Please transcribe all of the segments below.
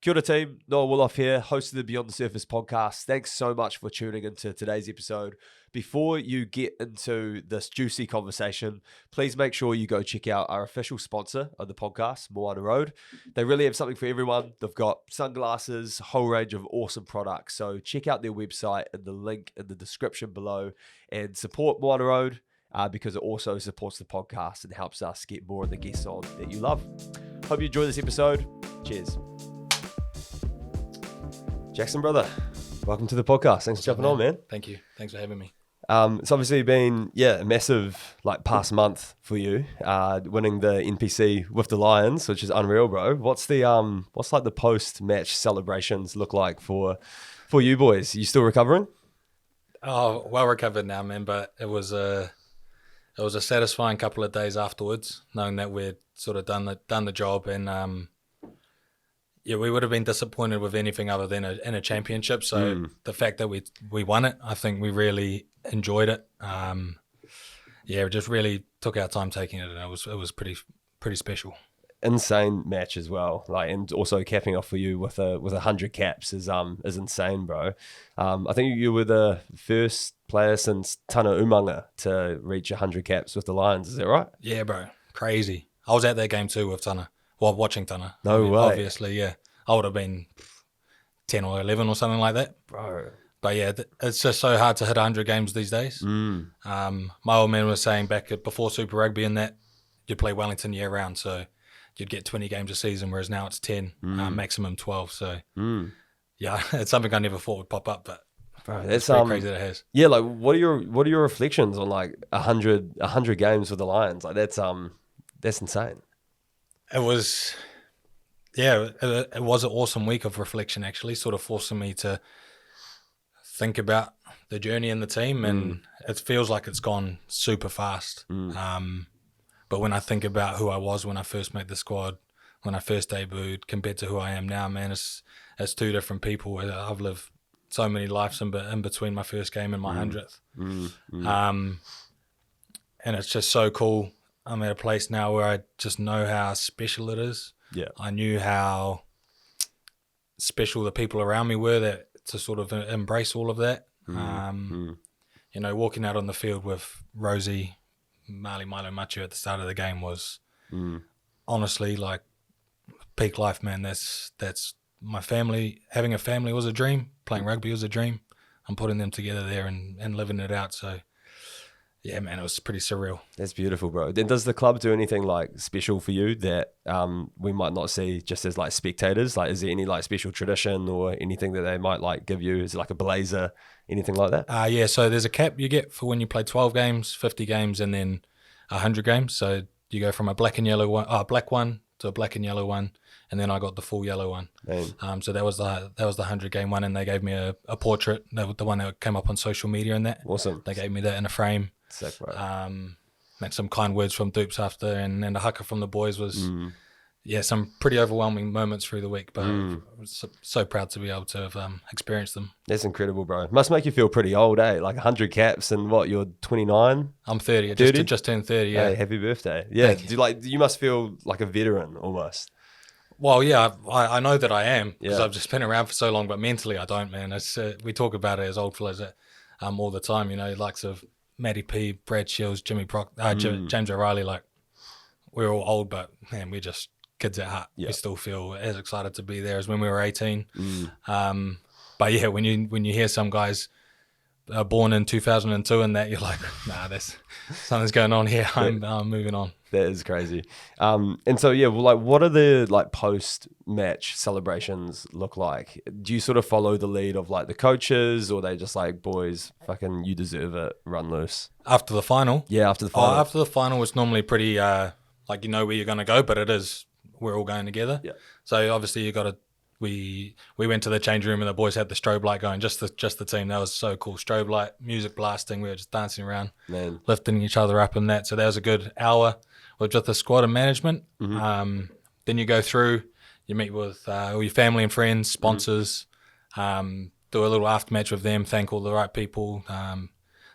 Kia ora team, Noah Willoff here, host of the Beyond the Surface podcast. Thanks so much for tuning into today's episode. Before you get into this juicy conversation, please make sure you go check out our official sponsor of the podcast, Moana Road. They really have something for everyone. They've got sunglasses, a whole range of awesome products. So check out their website and the link in the description below and support Moana Road because it also supports the podcast and helps us get more of the guests on that you love. Hope you enjoy this episode. Cheers. Jackson, brother, welcome to the podcast. Thanks for jumping on, man. Thank you. Thanks for having me. It's obviously been, a massive, past month for you, winning the NPC with the Lions, which is unreal, bro. What's the post-match celebrations look like for you boys? You still recovering? Oh, well recovered now, man. But it was a satisfying couple of days afterwards, knowing that we'd sort of done the job and. We would have been disappointed with anything other than in a championship. So the fact that we won it, I think we really enjoyed it. We just really took our time taking it, and it was pretty special. Insane match as well, and also capping off for you with 100 caps is insane, bro. I think you were the first player since Tana Umanga to reach 100 caps with the Lions. Is that right? Yeah, bro, crazy. I was at that game too with Tana. Well, watching Tana. No way. Obviously, yeah. I would have been 10 or 11 or something like that. Bro. But yeah, it's just so hard to hit 100 games these days. My old man was saying before Super Rugby and that you'd play Wellington year round, so you'd get 20 games a season, whereas now it's 10, maximum 12. So yeah, it's something I never thought would pop up, but bro, it's pretty crazy that it has. Yeah, what are your reflections on 100 games with the Lions? That's insane. It was an awesome week of reflection, actually, sort of forcing me to think about the journey in the team, and it feels like it's gone super fast. But when I think about who I was when I first made the squad, when I first debuted, compared to who I am now, man, it's two different people. I've lived so many lives in between my first game and my 100th. And it's just so cool. I'm at a place now where I just know how special it is. Yeah, I knew how special the people around me were to sort of embrace all of that. Walking out on the field with Rosie, Mali Milo Machu at the start of the game was honestly like peak life, man. That's my family. Having a family was a dream. Playing rugby was a dream. I'm putting them together there and living it out. So yeah, man, it was pretty surreal. That's beautiful, bro. Then does the club do anything special for you that we might not see just as spectators? Is there any special tradition or anything that they might give you? Is it a blazer, anything like that? Yeah, so there's a cap you get for when you play 12 games, 50 games, and then 100 games. So you go from a black one to a black and yellow one, and then I got the full yellow one. So that was the 100 game one, and they gave me a portrait, the one that came up on social media and that. Awesome. They gave me that in a frame. Sick, bro. And some kind words from Dupes after, and a haka from the boys was, some pretty overwhelming moments through the week, but I was so proud to be able to have experienced them. That's incredible, bro. Must make you feel pretty old, eh? 100 caps and what, you're 29? I'm 30. Just turned 30, yeah. Hey, happy birthday. Yeah, you must feel like a veteran almost. Well, yeah, I know that I am because I've just been around for so long, but mentally I don't, man. We talk about it as old fellas all the time, likes of Matty P, Brad Shields, Jimmy Proc, James O'Reilly, we're all old, but man, we're just kids at heart. We still feel as excited to be there as when we were 18. But yeah, when you hear some guys born in 2002 and that, you're like, nah, something's going on here. I'm moving on. That is crazy. And so, what are the post-match celebrations look like? Do you sort of follow the lead of the coaches, or they just boys, fucking you deserve it, run loose? After the final? Yeah, after the final. After the final, it's normally pretty, where you're going to go, but it is, we're all going together. Yeah. So obviously you got to, we went to the change room and the boys had the strobe light going, just the team. That was so cool. Strobe light, music blasting. We were just dancing around, lifting each other up and that. So that was a good hour with just the squad and management. Then you go through, you meet with all your family and friends, sponsors, do a little aftermatch with them, thank all the right people,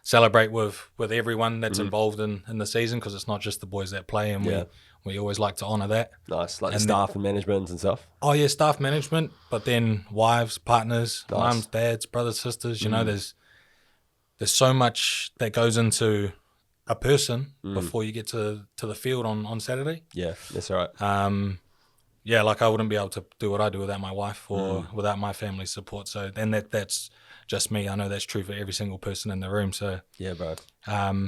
celebrate with everyone that's involved in the season, because it's not just the boys that play, and We always like to honour that. Nice, like the staff and management and stuff. Oh yeah, staff management, but then wives, partners, mums, dads, brothers, sisters. You know, there's so much that goes into a person before you get to the field on Saturday. Yeah, that's right. Yeah, like I wouldn't be able to do what I do without my wife or without my family's support. So then that's just me. I know that's true for every single person in the room. So yeah, bro.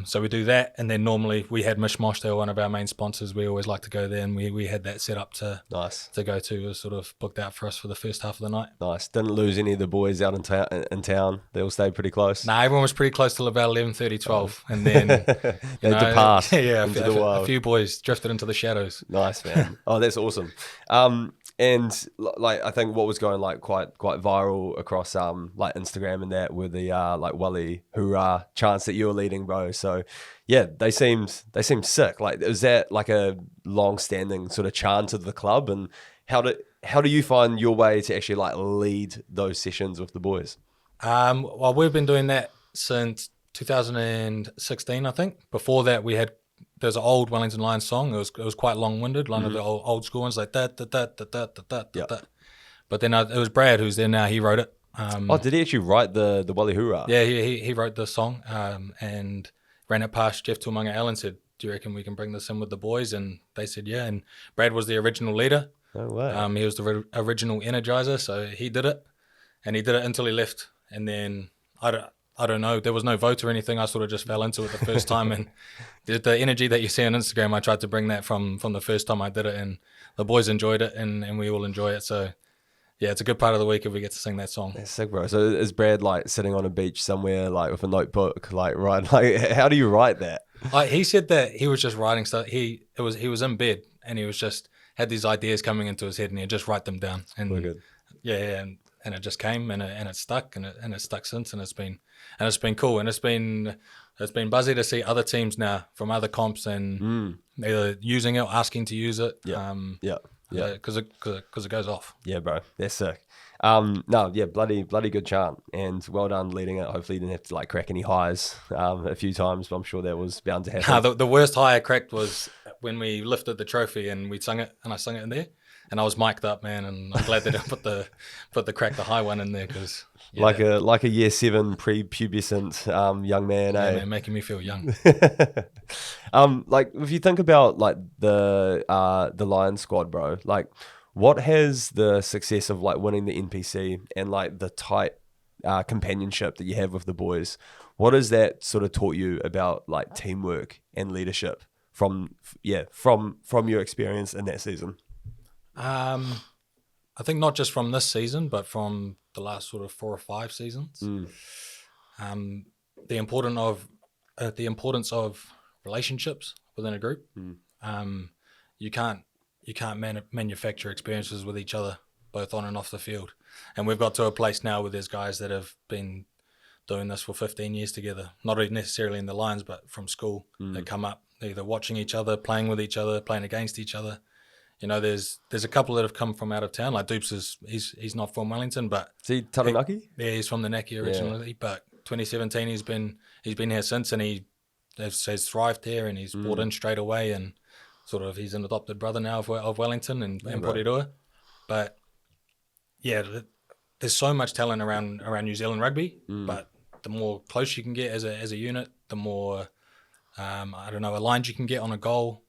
So we do that, and then normally we had Mishmosh. They were one of our main sponsors. We always like to go there, and we had that set up to go to. It was sort of booked out for us for the first half of the night. Nice. Didn't lose any of the boys out in town. They all stayed pretty close. Nah, everyone was pretty close till about 11:30, 12, and then they depart. Yeah, a few boys drifted into the shadows. Nice, man. Oh, that's awesome. And like I think what was going like quite viral across like Instagram and that were the like Welly Hoorah chants that you were leading, bro. So yeah, they seemed sick. Like, is that like a long-standing sort of chant of the club? And how do you find your way to actually like lead those sessions with the boys? Well, we've been doing that since 2016, I think. Before that, there's an old Wellington Lions song. It was quite long-winded, one of the old school ones, like da da da da da da da da. But then it was Brad, who's there now. He wrote it. Did he actually write the Welly Hoorah? Yeah, he wrote the song and ran it past Jeff Tuamanga Allen. Said, "Do you reckon we can bring this in with the boys?" And they said, "Yeah." And Brad was the original leader. No way. He was the original energizer, so he did it, and he did it until he left. And then I don't know. There was no vote or anything. I sort of just fell into it the first time, and the energy that you see on Instagram, I tried to bring that from the first time I did it, and the boys enjoyed it, and we all enjoy it. So yeah, it's a good part of the week if we get to sing that song. That's sick, bro. So is Brad like sitting on a beach somewhere, like with a notebook, like right? Like, how do you write that? He said that he was just writing stuff. He was in bed, and he was just had these ideas coming into his head, and he'd just write them down. And good. Yeah, and it just came, and it stuck, and it's stuck since, and it's been cool, and it's been buzzy to see other teams now from other comps and either using it or asking to use it. Yeah, because it goes off. Yeah, bro, that's sick. No, yeah, bloody good chant, and well done leading it. Hopefully you didn't have to like crack any highs a few times, but I'm sure that was bound to happen. The worst high I cracked was when we lifted the trophy and we sung it, and I sung it in there. And I was mic'd up, man, and I'm glad they didn't put the crack the high one in there because like a year 7 prepubescent young man, man, making me feel young. Like if you think about like the Lions squad, bro, like what has the success of like winning the NPC and like the tight companionship that you have with the boys, what has that sort of taught you about like teamwork and leadership from your experience in that season? I think not just from this season, but from the last sort of 4 or 5 seasons. The importance of relationships within a group. You can't manufacture experiences with each other, both on and off the field. And we've got to a place now where there's guys that have been doing this for 15 years together, not necessarily in the Lions, but from school. They come up, they're either watching each other, playing with each other, playing against each other. You know, there's a couple that have come from out of town. Like Dupes he's not from Wellington, but is he Taranaki? Yeah, he's from the Naki originally. Yeah. But 2017 he's been here since, and he has thrived here, and he's brought in straight away, and sort of he's an adopted brother now of Wellington and Porirua. But yeah, there's so much talent around New Zealand rugby. But the more close you can get as a unit, the more aligned you can get on a goal.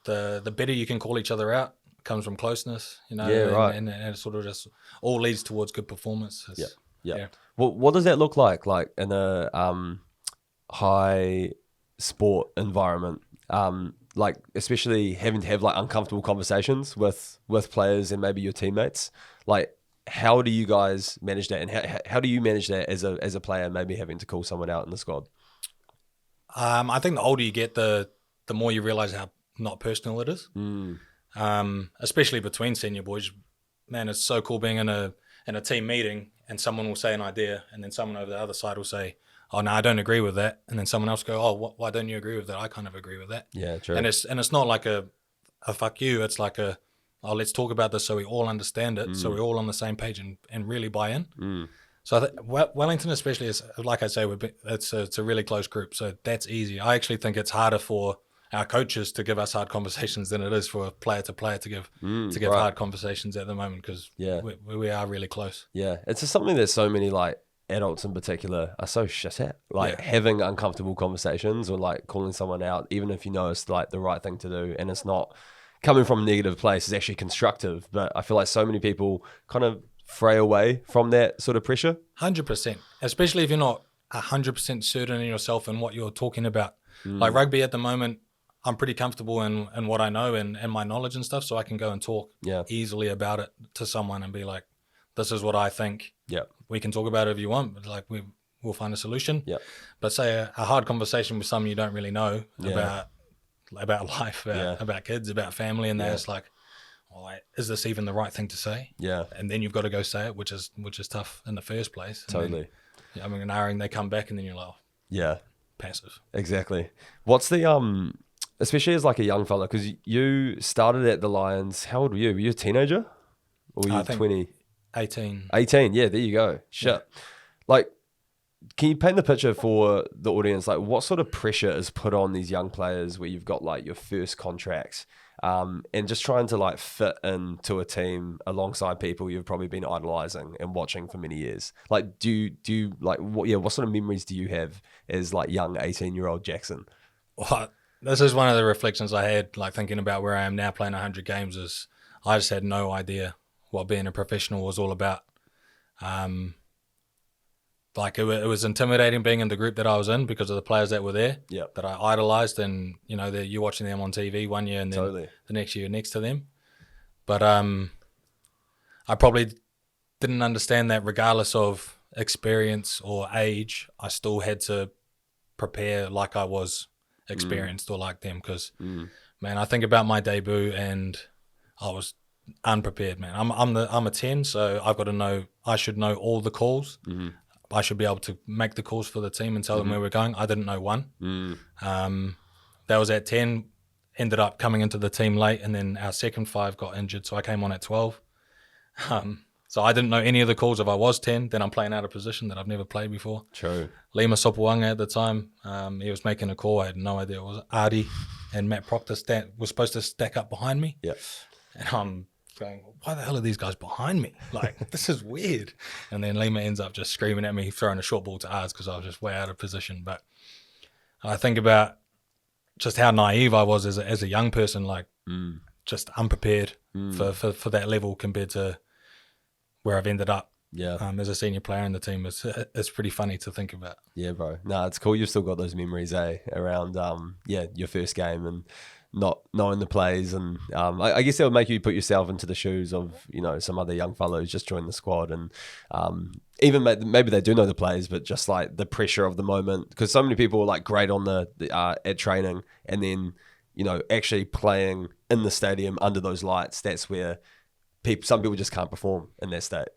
The better you can call each other out comes from closeness, you know. Yeah, right. And it sort of just all leads towards good performance. Yeah. Well, what does that look like in a high sport environment? Like especially having to have like uncomfortable conversations with players and maybe your teammates. Like, how do you guys manage that, and how do you manage that as a player, maybe having to call someone out in the squad? I think the older you get, the more you realize how not personal it is. Especially between senior boys. Man, it's so cool being in a team meeting and someone will say an idea, and then someone over the other side will say, "Oh no, I don't agree with that," and then someone else go, "Oh, why don't you agree with that? I kind of agree with that." Yeah, true. And it's not like a fuck you. It's like let's talk about this so we all understand it, so we're all on the same page and really buy in. So I think Wellington especially is, like I say, it's a really close group, so that's easy. I actually think it's harder for our coaches to give us hard conversations than it is for player to player to give hard conversations at the moment, because we are really close. Yeah, it's just something that so many like adults in particular are so shit at, like having uncomfortable conversations or like calling someone out, even if you know it's like the right thing to do and it's not coming from a negative place, it's actually constructive. But I feel like so many people kind of fray away from that sort of pressure. 100%, especially if you're not 100% certain in yourself and what you're talking about. Like rugby at the moment, I'm pretty comfortable in what I know and my knowledge and stuff, so I can go and talk easily about it to someone and be like, this is what I think. Yeah. We can talk about it if you want, but like we'll find a solution. Yeah. But say a hard conversation with someone you don't really know about life, about kids, about family, and it's like, well, is this even the right thing to say? Yeah. And then you've got to go say it, which is tough in the first place. And totally. Then, I mean, they come back and then you're like, passive. Exactly. What's the especially as like a young fella, because you started at the Lions. How old were you? Were you a teenager? Or were you 20? 18. 18, yeah, there you go. Shit. Yeah. Like, can you paint the picture for the audience? Like, what sort of pressure is put on these young players where you've got like your first contracts and just trying to like fit into a team alongside people you've probably been idolizing and watching for many years? Like, do you like, what sort of memories do you have as like young 18-year-old Jackson? Well, this is one of the reflections I had, like thinking about where I am now playing 100 games, is I just had no idea what being a professional was all about. Like it was intimidating being in the group that I was in because of the players that were there, that I idolized, and you know, you're watching them on TV one year and then the next year next to them. But I probably didn't understand that regardless of experience or age, I still had to prepare like I was experienced or like them, because man, I think about my debut and I was unprepared, man. I'm a 10, so I've got to know, I should know all the calls. I should be able to make the calls for the team and tell them where we're going. I didn't know one. That was at 10, ended up coming into the team late, and then our second 5 got injured, so I came on at 12. So I didn't know any of the calls. If I was 10, then I'm playing out of position that I've never played before. True. Lima Sopoanga at the time, he was making a call. I had no idea. It was Ardie and Matt Proctor was supposed to stack up behind me. Yeah. And I'm going, why the hell are these guys behind me? Like, this is weird. And then Lima ends up just screaming at me, throwing a short ball to Ards because I was just way out of position. But I think about just how naive I was as a young person, like just unprepared for that level compared to where I've ended up. Yeah. As a senior player in the team, it's pretty funny to think about. Yeah, bro. No, it's cool. You've still got those memories, around your first game and not knowing the plays, and I guess that would make you put yourself into the shoes of, you know, some other young fellows just joined the squad, and even maybe they do know the plays, but just like the pressure of the moment, because so many people are like great on the at training, and then, you know, actually playing in the stadium under those lights, that's where some people just can't perform in that state.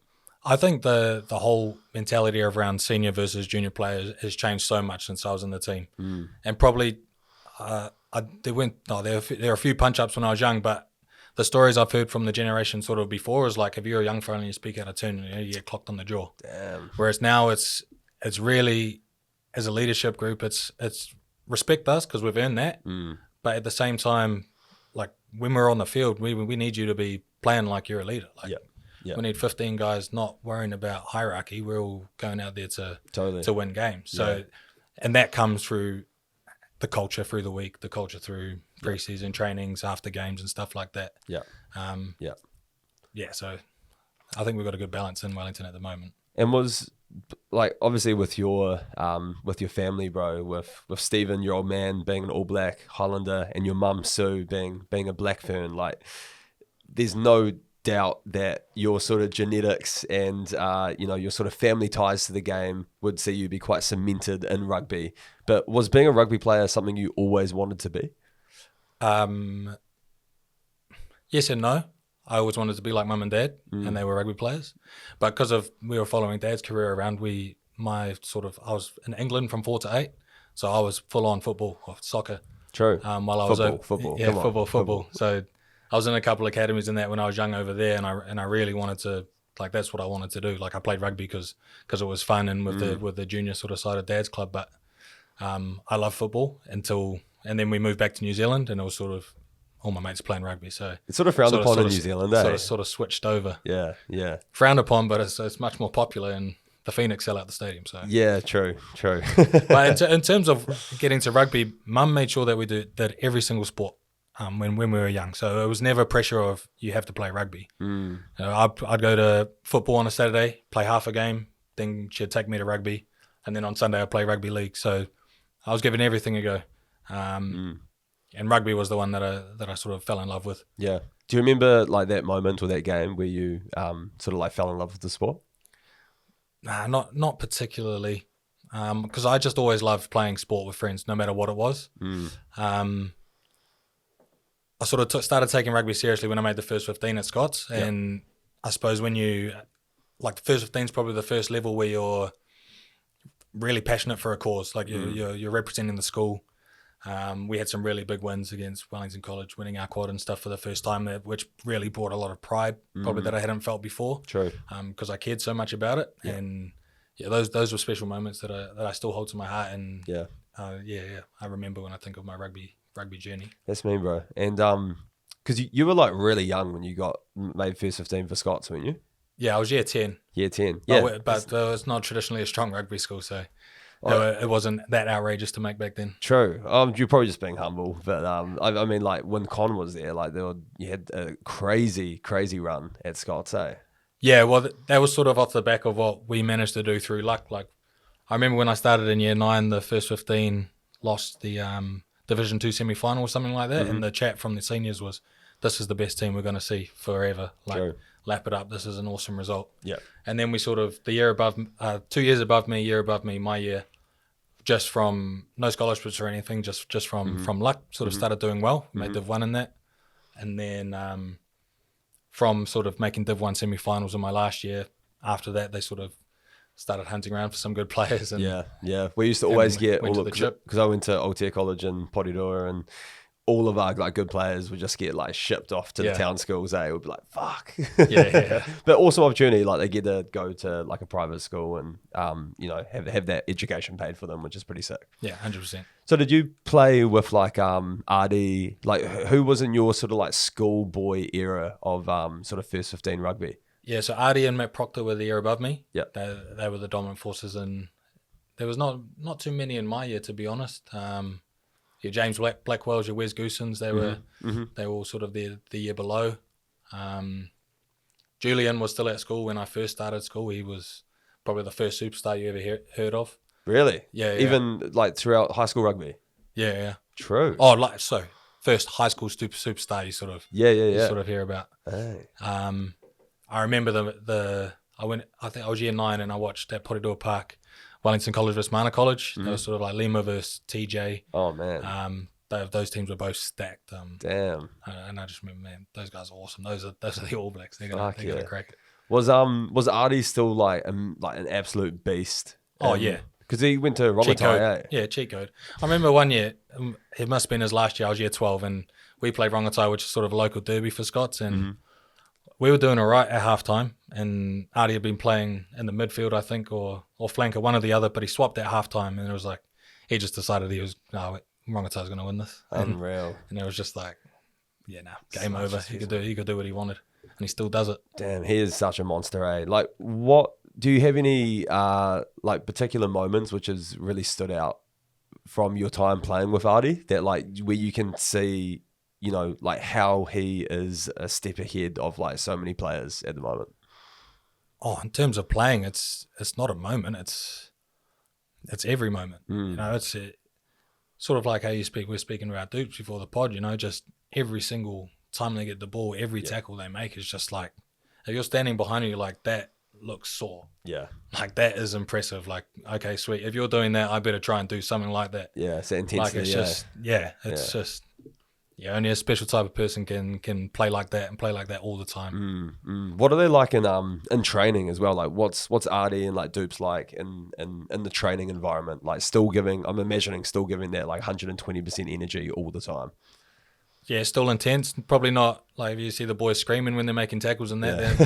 I think the whole mentality around senior versus junior players has changed so much since I was in the team, and probably there are a few punch-ups when I was young, but the stories I've heard from the generation sort of before is like, if you're a young fella and you speak out of turn, you get clocked on the jaw. Damn. Whereas now it's really, as a leadership group, it's respect us because we've earned that, but at the same time, like when we're on the field, we need you to be playing like you're a leader. Like, we need 15 guys not worrying about hierarchy. We're all going out there to win games. So, and that comes through the culture through the week, the culture through pre-season trainings, after games and stuff like that. Yeah. So I think we've got a good balance in Wellington at the moment. And was like, obviously with your family, bro, with Stephen, your old man, being an All Black Highlander, and your mum Sue being a Black Fern, like there's no doubt that your sort of genetics and your sort of family ties to the game would see you be quite cemented in rugby. But was being a rugby player something you always wanted to be? Yes and no. I always wanted to be like mum and dad, and they were rugby players. But because we were following dad's career around, I was in England from 4 to 8, so I was full on football or soccer. True. While I was football. Yeah, football. So I was in a couple of academies in that when I was young over there, and I really wanted to, like, that's what I wanted to do. Like, I played rugby because it was fun and with the junior sort of side of dad's club. But I love football until and then we moved back to New Zealand, and it was sort of all my mates playing rugby. So it's sort of frowned upon in New Zealand, eh? Sort of switched over. Yeah. Frowned upon, but it's much more popular, and the Phoenix sell out the stadium. So yeah, true. But in terms of getting to rugby, Mum made sure that we did every single sport when we were young. So it was never pressure of you have to play rugby. I'd go to football on a Saturday, play half a game, then she'd take me to rugby, and then on Sunday I'd play rugby league. So I was giving everything a go. And rugby was the one that I sort of fell in love with. Yeah. Do you remember like that moment or that game where you sort of like fell in love with the sport? Nah, not particularly, because I just always loved playing sport with friends, no matter what it was. I sort of started taking rugby seriously when I made the first 15 at Scots, and I suppose when you like the first 15 is probably the first level where you're really passionate for a cause, like you're representing the school. We had some really big wins against Wellington College, winning our quad and stuff for the first time there, which really brought a lot of pride, probably that I hadn't felt before. True. Because I cared so much about it, and those were special moments that I still hold to my heart. And I remember when I think of my rugby journey. That's me, bro. And because you were like really young when you got made first 15 for Scots, weren't you? Yeah, I was year 10. Year 10. Yeah, but it's not traditionally a strong rugby school, so. It wasn't that outrageous to make back then. True. You're probably just being humble, but I mean, like when Con was there, like you had a crazy run at Scots, eh? Yeah, well, that was sort of off the back of what we managed to do through luck. Like, I remember when I started in year 9, the first 15 lost the Division 2 semi-final or something like that, and the chat from the seniors was, "This is the best team we're going to see forever." Like, True. Lap it up. This is an awesome result. Yeah. And then we sort of, the year above, 2 years above me, year above me, my year, just from no scholarships or anything, just from luck, sort of started doing well, made Div 1 in that. And then from sort of making Div 1 semi-finals in my last year, after that, they sort of started hunting around for some good players. And yeah. We used to always get all of the chip. Because I went to Aotea College in Porirua, and all of our like good players would just get like shipped off to the town schools. It would be like, fuck. Yeah. But awesome opportunity. Like they get to go to like a private school and have that education paid for them, which is pretty sick. Yeah, 100%. So did you play with like Ardie? Like who was in your sort of like schoolboy era of sort of first 15 rugby? Yeah, so Ardie and Matt Proctor were the year above me. Yeah, they were the dominant forces, and there was not too many in my year, to be honest. James Blackwell's, your Wes Goosens, they were all sort of the year below. Julian was still at school when I first started school. He was probably the first superstar you ever heard of. Really? Yeah. Even like throughout high school rugby? Yeah. True. Oh, first high school superstar you sort of you sort of hear about. Hey. I remember I think I was year 9 and I watched at Porirua Park, Wellington College versus Moana College. That was sort of like Lima versus TJ. Oh man. Those teams were both stacked. Damn. And I just remember, man, those guys are awesome. Those are the All Blacks. They're gonna crack it. Was Ardie still like an absolute beast? Oh yeah. Because he went to Rongotai, eh? Yeah, cheat code. I remember one year, it must have been his last year, I was year 12, and we played Rongotai, which is sort of a local derby for Scots, and we were doing all right at halftime, and Ardie had been playing in the midfield, I think, or flanker, one or the other, but he swapped at halftime, and it was like, he just decided Rongotai's going to win this. Unreal. And it was just like, game over. He could do what he wanted, and he still does it. Damn, he is such a monster, eh? Like, what do you have any like particular moments which has really stood out from your time playing with Ardie that like where you can see, like how he is a step ahead of like so many players at the moment? Oh, in terms of playing, it's not a moment. It's every moment. It's sort of like how we're speaking about Dupes before the pod. Just every single time they get the ball, every tackle they make is just like, if you're standing behind you like that, looks sore. Yeah. Like that is impressive. Like, okay, sweet. If you're doing that, I better try and do something like that. Yeah, it's that intensity. Like it's just only a special type of person can play like that and play like that all the time. What are they like in training as well? Like what's Ardie and like Dupes like in the training environment? Like I'm imagining still giving that like 120% energy all the time. Yeah, still intense. Probably not like if you see the boys screaming when they're making tackles and that.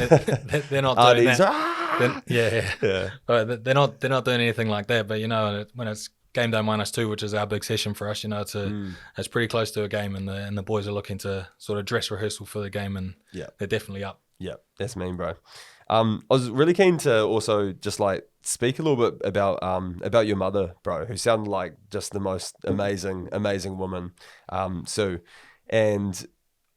They're not doing that. Yeah. But they're not doing anything like that. But when it's game day -2, which is our big session for us. You know, it's pretty close to a game, and the boys are looking to sort of dress rehearsal for the game, and they're definitely up. Yeah, that's mean, bro. I was really keen to also just like speak a little bit about your mother, bro, who sounded like just the most amazing woman. Sue, and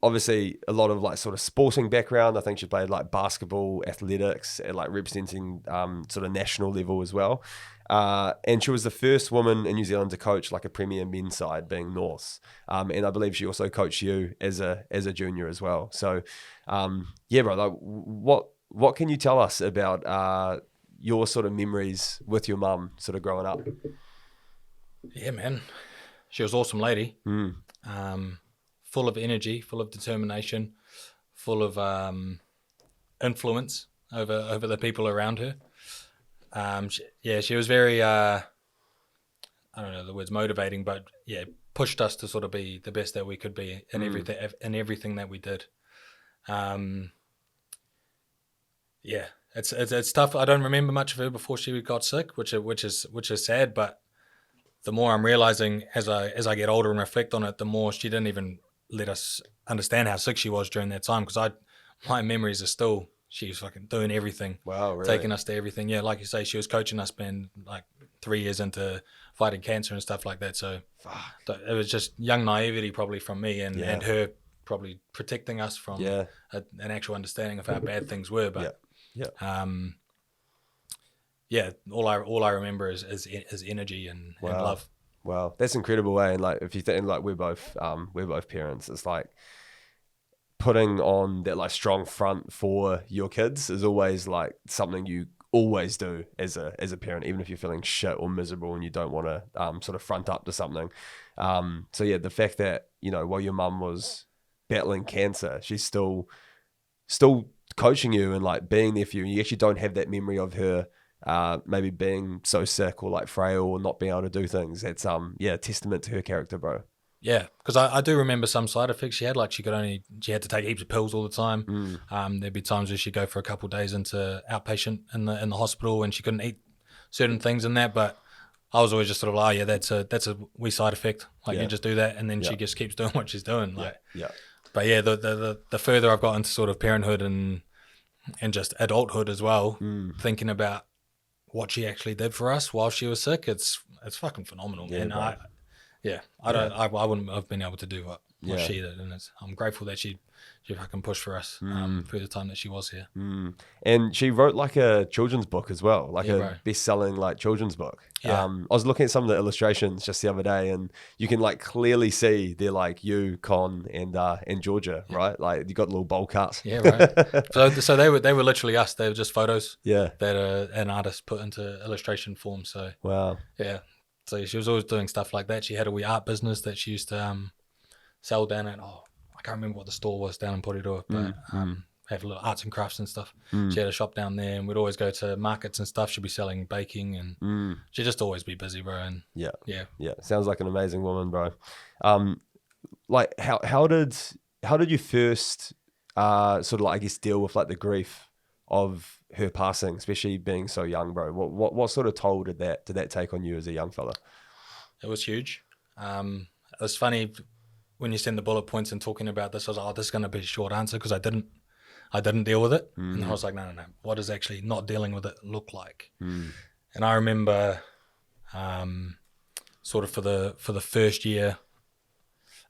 obviously a lot of like sort of sporting background. I think she played like basketball, athletics, and like representing sort of national level as well. And she was the first woman in New Zealand to coach like a premier men's side, being Norths. And I believe she also coached you as a junior as well. So yeah, bro, like what can you tell us about your sort of memories with your mum sort of growing up? Yeah, man. She was an awesome lady. Full of energy, full of determination, full of influence over the people around her. She was very, I don't know the words motivating, but yeah, pushed us to sort of be the best that we could be in everything that we did. It's tough. I don't remember much of her before she got sick, which is sad. But the more I'm realizing as I get older and reflect on it, the more she didn't even let us understand how sick she was during that time. Because my memories are still, she was fucking doing everything. Wow, really? Taking us to everything. Yeah, like you say, she was coaching us, being like 3 years into fighting cancer and stuff like that. So it was just young naivety probably from me and her probably protecting us from an actual understanding of how bad things were. But all I remember is energy and love. Wow, that's incredible, eh? And like, if you think, like, we're both parents, it's like putting on that like strong front for your kids is always like something you always do as a parent, even if you're feeling shit or miserable and you don't want to sort of front up to something. So yeah, the fact that, you know, while your mum was battling cancer, she's still coaching you and like being there for you, and you actually don't have that memory of her maybe being so sick or like frail or not being able to do things. It's a testament to her character, bro. Yeah, because I do remember some side effects she had. Like she had to take heaps of pills all the time. There'd be times where she'd go for a couple of days into outpatient in the hospital, and she couldn't eat certain things in that. But I was always just sort of like, oh, yeah, that's a wee side effect. Like you just do that, and then she just keeps doing what she's doing. Like, But yeah, the further I've got into sort of parenthood and just adulthood as well, thinking about what she actually did for us while she was sick, it's fucking phenomenal, man. I wouldn't have been able to do what she did, and I'm grateful that she fucking pushed for us through the time that she was here. And she wrote like a children's book as well, like a best-selling like children's book. I was looking at some of the illustrations just the other day, and you can like clearly see they're like you, Con, and Georgia, right? Like you got a little bowl cut. Yeah, right. So they were literally us. They were just photos. Yeah. That an artist put into illustration form. So wow. Yeah. So she was always doing stuff like that. She had a wee art business that she used to sell down at, I can't remember what the store was down in Porirua, but have little arts and crafts and stuff. She had a shop down there, and we'd always go to markets and stuff. She'd be selling baking, and she'd just always be busy, bro. And yeah. Sounds like an amazing woman, bro. Like how did you first sort of like, I guess, deal with like the grief of her passing, especially being so young, bro? What sort of toll did that take on you as a young fella? It was huge. It was funny when you send the bullet points and talking about this. I was like, this is going to be a short answer because I didn't deal with it. And I was like, no. What does actually not dealing with it look like? And I remember, sort of for the first year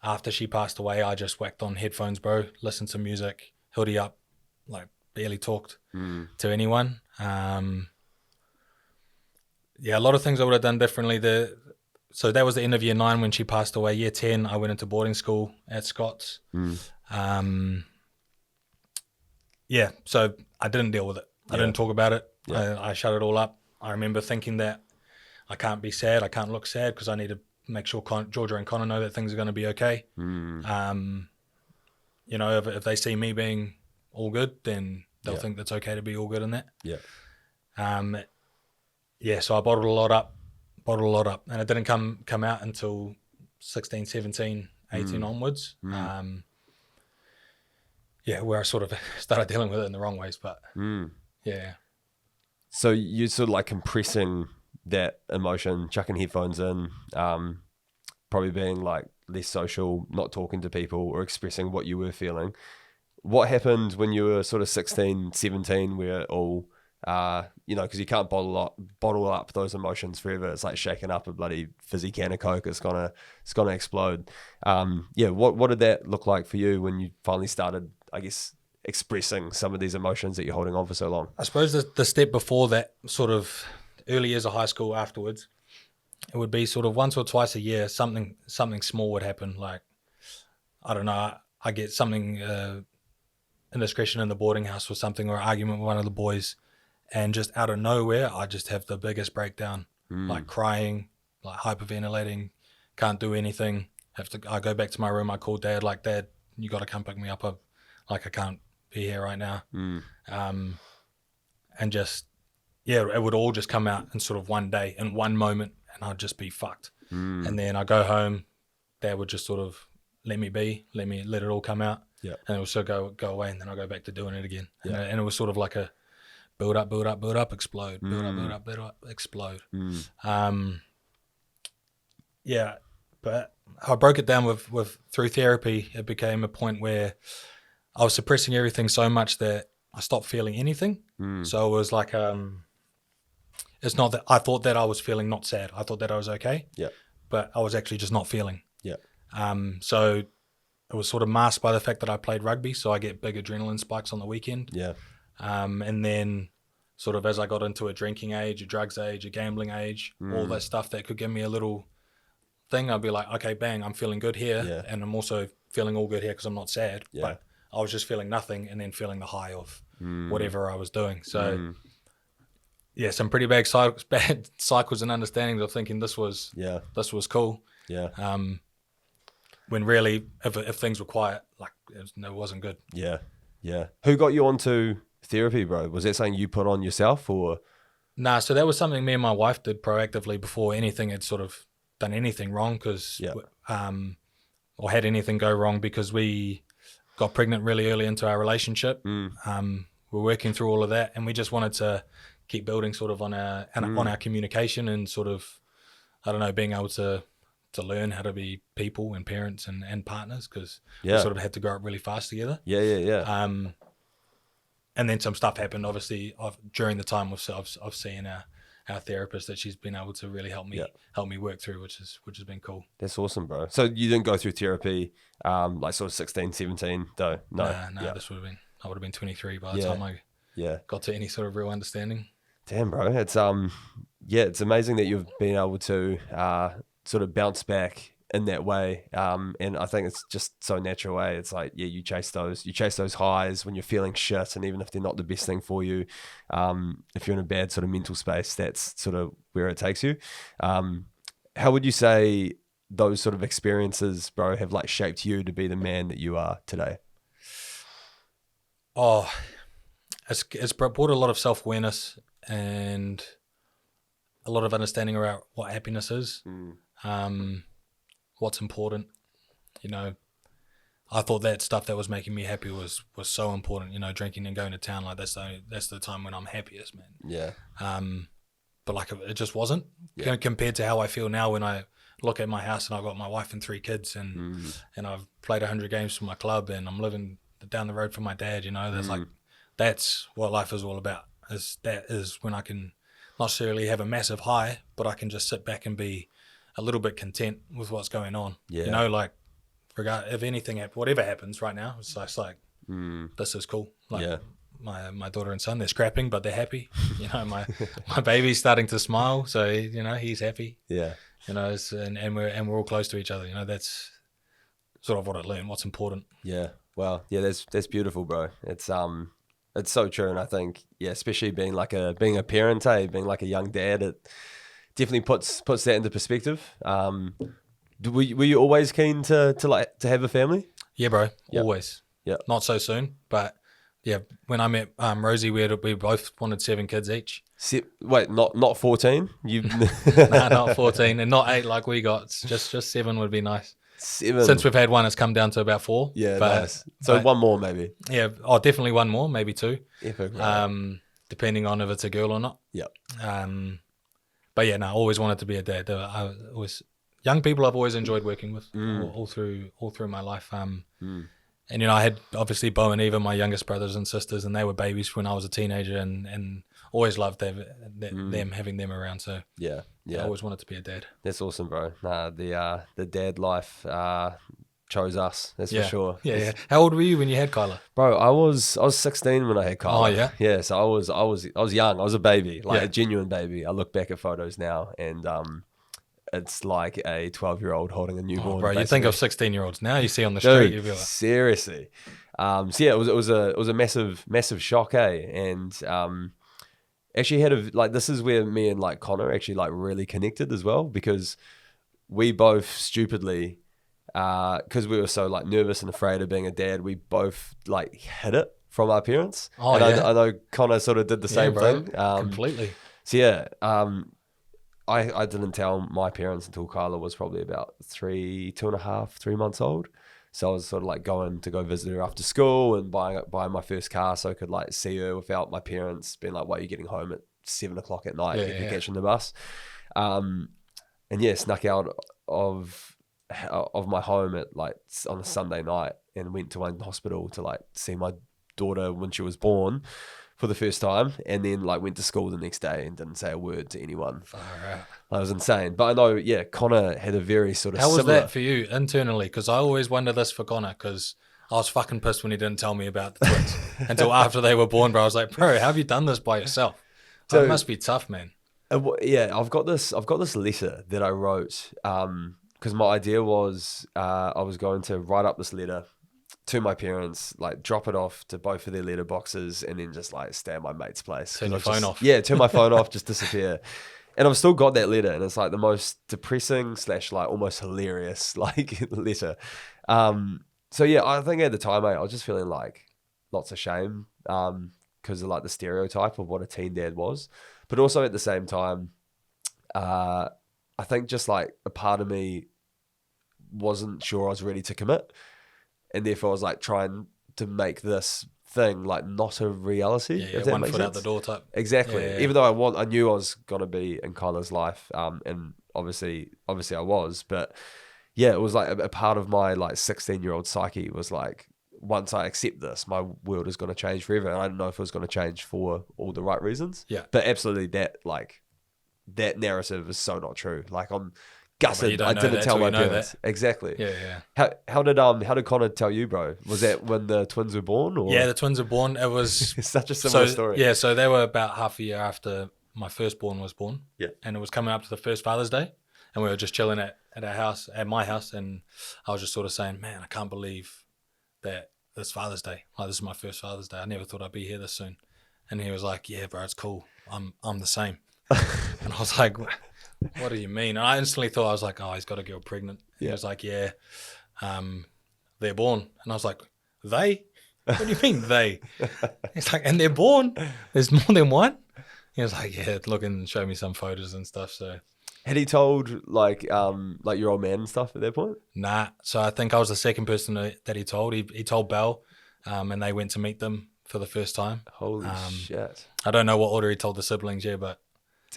after she passed away, I just whacked on headphones, bro. Listened to music, hoodie up, like barely talked to anyone. A lot of things I would have done differently. So that was the end of year 9 when she passed away. Year 10, I went into boarding school at Scott's. So I didn't deal with it. I didn't talk about it. I shut it all up. I remember thinking that I can't be sad. I can't look sad because I need to make sure Georgia and Connor know that things are going to be okay. If they see me being all good, then they'll think that's okay to be all good in that. So I bottled a lot up, and it didn't come out until 16, 17, 18 onwards. Where I sort of started dealing with it in the wrong ways, but So you're sort of like compressing that emotion, chucking headphones in, probably being like less social, not talking to people or expressing what you were feeling. What happened when you were sort of 16, 17, where it all, because you can't bottle up those emotions forever. It's like shaking up a bloody fizzy can of Coke. It's gonna explode. What did that look like for you when you finally started, I guess, expressing some of these emotions that you're holding on for so long? I suppose the step before that, sort of early years of high school afterwards, it would be sort of once or twice a year, something small would happen. Like, I don't know, I get something, indiscretion in the boarding house or something, or an argument with one of the boys, and just out of nowhere, I just have the biggest breakdown, like crying, like hyperventilating, can't do anything. I go back to my room, I call Dad, like, Dad, you got to come pick me up. I can't be here right now. And just, it would all just come out in sort of one day, in one moment, and I'd just be fucked. And then I go home, Dad would just sort of let it all come out. And it would sort of go away, and then I go back to doing it again. And it was sort of like a build up, explode, build up, explode. But I broke it down with through therapy. It became a point where I was suppressing everything so much that I stopped feeling anything. So it was like, it's not that I thought that I was feeling not sad. I thought that I was okay. But I was actually just not feeling. So it was sort of masked by the fact that I played rugby, so I get big adrenaline spikes on the weekend. And then sort of as I got into a drinking age, a drugs age, a gambling age, all that stuff that could give me a little thing, I'd be like, okay, bang, I'm feeling good here, and I'm also feeling all good here because I'm not sad. But I was just feeling nothing, and then feeling the high of whatever I was doing. So some pretty bad cycles and understandings of thinking this was cool. When really, if things were quiet, like it wasn't good. Who got you onto therapy, bro? Was that something you put on yourself, or? Nah, so that was something me and my wife did proactively before anything had sort of done anything wrong, or had anything go wrong, because we got pregnant really early into our relationship. We're working through all of that, and we just wanted to keep building sort of on our communication, and sort of, I don't know, being able to learn how to be people and parents and partners, because we sort of had to grow up really fast together. And then some stuff happened, obviously, during the time of seeing our therapist, that she's been able to really help me work through, which has been cool. That's awesome, bro. So you didn't go through therapy like sort of 16, 17 though? No. This I would have been 23 by the time I got to any sort of real understanding. Damn, bro. It's it's amazing that you've been able to sort of bounce back in that way, and I think it's just so natural. It's like, you chase those highs when you're feeling shit, and even if they're not the best thing for you, if you're in a bad sort of mental space, that's sort of where it takes you. How would you say those sort of experiences, bro, have like shaped you to be the man that you are today? It's brought a lot of self-awareness and a lot of understanding around what happiness is. What's important. I thought that stuff that was making me happy was so important. Drinking and going to town, like that's the time when I'm happiest, man. But like it just wasn't compared to how I feel now when I look at my house and I've got my wife and 3 kids, and I've played 100 games for my club, and I'm living down the road from my dad. There's like, that's what life is all about. That is when I can not necessarily have a massive high, but I can just sit back and be a little bit content with what's going on. Like, if anything, whatever happens right now, it's just like, this is cool. Like, my daughter and son, they're scrapping, but they're happy. My baby's starting to smile, so he's happy. And we're all close to each other. That's sort of what I learned. What's important. Well, that's beautiful, bro. It's so true, and I think especially being a parent, being like a young dad, it definitely puts that into perspective. Were you always keen to have a family? Yeah, bro. Always. Not so soon, but when I met Rosie, we both wanted 7 kids each. Wait, not 14? Nah, not 14, and not 8 like we got. It's just 7 would be nice. 7. Since we've had 1, it's come down to about 4. Nice. So 1 more maybe. Definitely 1 more, maybe 2. Epic, right? Depending on if it's a girl or not. But yeah, no, I always wanted to be a dad. Young people I've always enjoyed working with all through my life. And I had obviously Bo and Eva, my youngest brothers and sisters, and they were babies when I was a teenager, and always loved them having them around. So yeah, I always wanted to be a dad. That's awesome, bro. Nah, the dad life chose us. That's for sure. Yeah. How old were you when you had Kyla? Bro, I was 16 when I had Kyla. Oh yeah. Yeah, so I was young. I was a baby, like a genuine baby. I look back at photos now, and it's like a 12-year-old holding a newborn. Bro, you think of 16-year-olds now you see on the Dude, street, you feel like, seriously. So yeah, it was a massive shock, and actually had this is where me and like Connor actually like really connected as well, because we both stupidly, because we were so like nervous and afraid of being a dad, we both like hid it from our parents. Oh, and yeah. I know Connor sort of did the same thing. Completely. So yeah, I didn't tell my parents until Kyla was probably about 3 months old. So I was sort of like going to go visit her after school and buying my first car so I could like see her without my parents being like, "Why are you getting home at 7 o'clock at night? If you're catching the bus." And yeah, snuck out of my home at like on a Sunday night and went to one hospital to like see my daughter when she was born for the first time, and then like went to school the next day and didn't say a word to anyone. That was insane. But I know, yeah, Connor had a very sort of How was similar... that for you internally? Because I always wonder this for Connor, because I was fucking pissed when he didn't tell me about the twins until after they were born, bro. I was like, bro, how have you done this by yourself? So, it must be tough, man. Yeah, I've got this letter that I wrote because my idea was I was going to write up this letter to my parents, like drop it off to both of their letter boxes, and then just like stay at my mate's place. Turn your phone off. Yeah, turn my phone off, just disappear. And I've still got that letter, and it's like the most depressing / like almost hilarious like letter. So yeah, I think at the time, mate, I was just feeling like lots of shame because of like the stereotype of what a teen dad was, but also at the same time, I think just like a part of me wasn't sure I was ready to commit. And therefore I was like trying to make this thing like not a reality. Yeah, one foot out the door type. Exactly. Yeah. Even though I knew I was gonna be in Kyla's life, and obviously I was, but yeah, it was like a part of my like 16-year-old psyche was like, once I accept this, my world is gonna change forever. And I don't know if it was gonna change for all the right reasons. Yeah. But absolutely that narrative is so not true. Like I'm gutted. I didn't tell my parents. Exactly. Yeah. How did Connor tell you, bro? Was that when the twins were born? Or? Yeah, the twins were born. It was it's such a similar story. Yeah, so they were about half a year after my firstborn was born. Yeah. And it was coming up to the first Father's Day, and we were just chilling at my house, and I was just sort of saying, man, I can't believe that this Father's Day, like this is my first Father's Day. I never thought I'd be here this soon. And he was like, yeah, bro, it's cool. I'm the same. And I was like, what do you mean? And I instantly thought, I was like, oh, he's got a girl pregnant. Yeah. He was like, yeah, they're born. And I was like, they? What do you mean they? He's like, and they're born? There's more than one? He was like, yeah, look and show me some photos and stuff. So had he told like your old man and stuff at that point? Nah. So I think I was the second person that he told. He told Belle, and they went to meet them for the first time. Holy shit. I don't know what order he told the siblings, yeah, but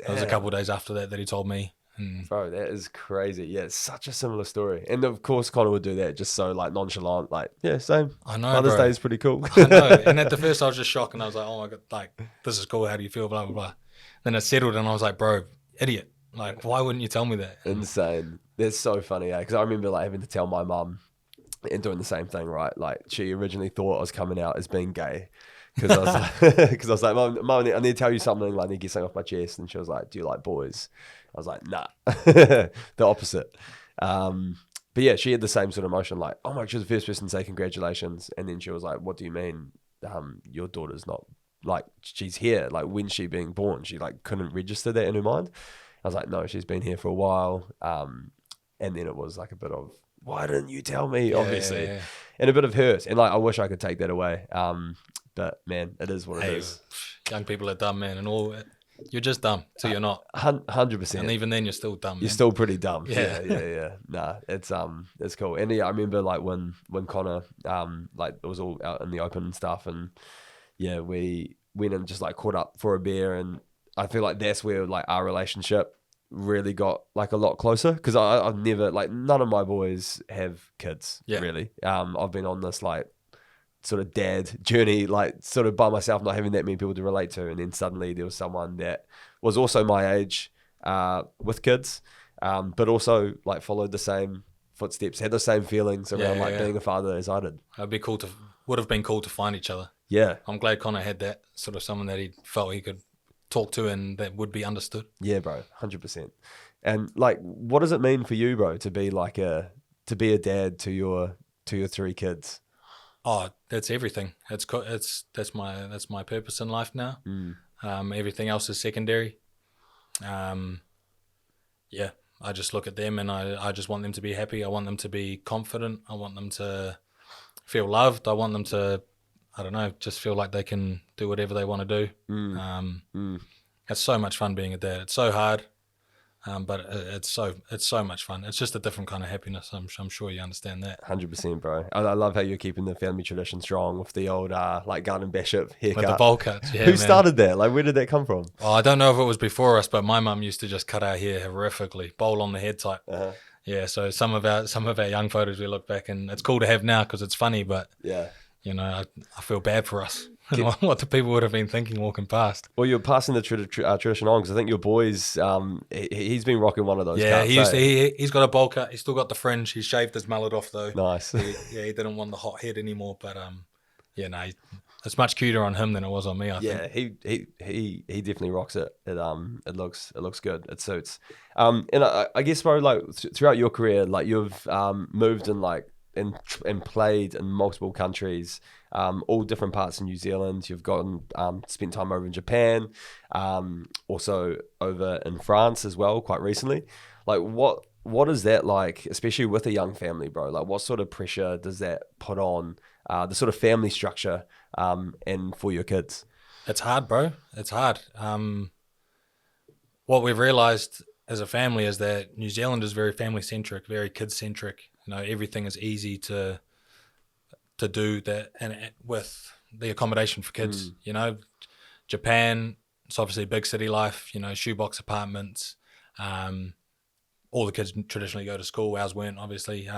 it was a couple of days after that he told me. Bro, that is crazy. Yeah, it's such a similar story. And of course, Connor would do that just so like nonchalant, like, yeah, same. I know, Mother's bro. Day is pretty cool. I know. And at the first, I was just shocked, and I was like, oh my God, like, this is cool. How do you feel? Blah, blah, blah. Then it settled, and I was like, bro, idiot. Like, why wouldn't you tell me that? Insane. That's so funny, because I remember like having to tell my mum and doing the same thing, right? Like, she originally thought I was coming out as being gay. Because I was like, Mum, I need to tell you something. Like, I need to get something off my chest. And she was like, do you like boys? I was like, nah. The opposite. But yeah, she had the same sort of emotion. Like, oh my, she was the first person to say congratulations. And then she was like, what do you mean? Your daughter's not, like, she's here. Like, when's she being born? She like couldn't register that in her mind. I was like, no, she's been here for a while. And then it was like a bit of, why didn't you tell me? Obviously. Yeah. And a bit of hurt. And like, I wish I could take that away. But man, it is what it is. Young people are dumb, man, and all. You're just dumb, so you're not. 100%. And even then, you're still dumb. You're still pretty dumb. Yeah. Nah, it's cool. And yeah, I remember like when Connor like it was all out in the open and stuff, and yeah, we went and just like caught up for a beer, and I feel like that's where like our relationship really got like a lot closer? Because I've never, like, none of my boys have kids, really. I've been on this like sort of dad journey, like sort of by myself, not having that many people to relate to, and then suddenly there was someone that was also my age with kids, but also like followed the same footsteps, had the same feelings around being a father as I did. Would have been cool to find each other. Yeah. I'm glad Connor had that sort of someone that he felt he could talk to and that would be understood. Yeah, bro, 100%. And like, what does it mean for you, bro, to be a dad to your 3 kids? Oh, that's everything. That's my purpose in life now. Everything else is secondary. I just look at them and I just want them to be happy. I want them to be confident. I want them to feel loved. I want them to, I don't know, just feel like they can do whatever they want to do. It's so much fun being a dad. It's so hard, but it's so much fun. It's just a different kind of happiness. I'm sure you understand that. 100%, bro. I love how you're keeping the family tradition strong with the old like Garden-Bachop haircut. With the bowl cuts, yeah. Who started that? Like, where did that come from? Oh, I don't know if it was before us, but my mum used to just cut our hair horrifically, bowl on the head type. Yeah, so some of our young photos we look back and it's cool to have now because it's funny, but you know, I feel bad for us. What the people would have been thinking walking past. Well, you're passing the tradition on because I think your boys, he's been rocking one of those. Yeah, cuts, he's got a bowl cut. He's still got the fringe. He's shaved his mullet off though. Nice. He didn't want the hot head anymore. But it's much cuter on him than it was on me. I think. Yeah, he definitely rocks it. It looks good. It suits. And I guess, bro, like throughout your career, like you've moved and played in multiple countries, all different parts of New Zealand. You've gotten spent time over in Japan, also over in France as well, quite recently. Like, what is that like, especially with a young family, bro? Like, what sort of pressure does that put on the sort of family structure and for your kids? It's hard, bro. It's hard. What we've realized as a family is that New Zealand is very family centric, very kid centric. You know, everything is easy to do that, and with the accommodation for kids. You know, Japan, it's obviously big city life. You know, shoebox apartments. All the kids traditionally go to school. Ours weren't, obviously.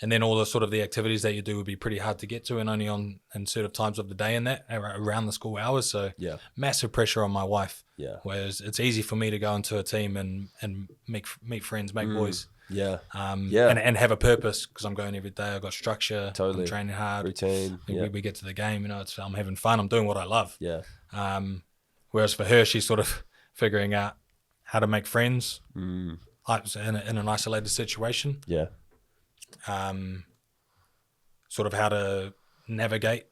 And then all the sort of the activities that you do would be pretty hard to get to, and only in certain times of the day and that around the school hours. So massive pressure on my wife. Yeah. Whereas it's easy for me to go into a team and meet friends, make boys. And have a purpose because I'm going every day. I've got structure. Totally. I'm training hard. Routine. We get to the game. You know, I'm having fun. I'm doing what I love. Yeah. Whereas for her, she's sort of figuring out how to make friends. In an isolated situation. Yeah. Sort of how to navigate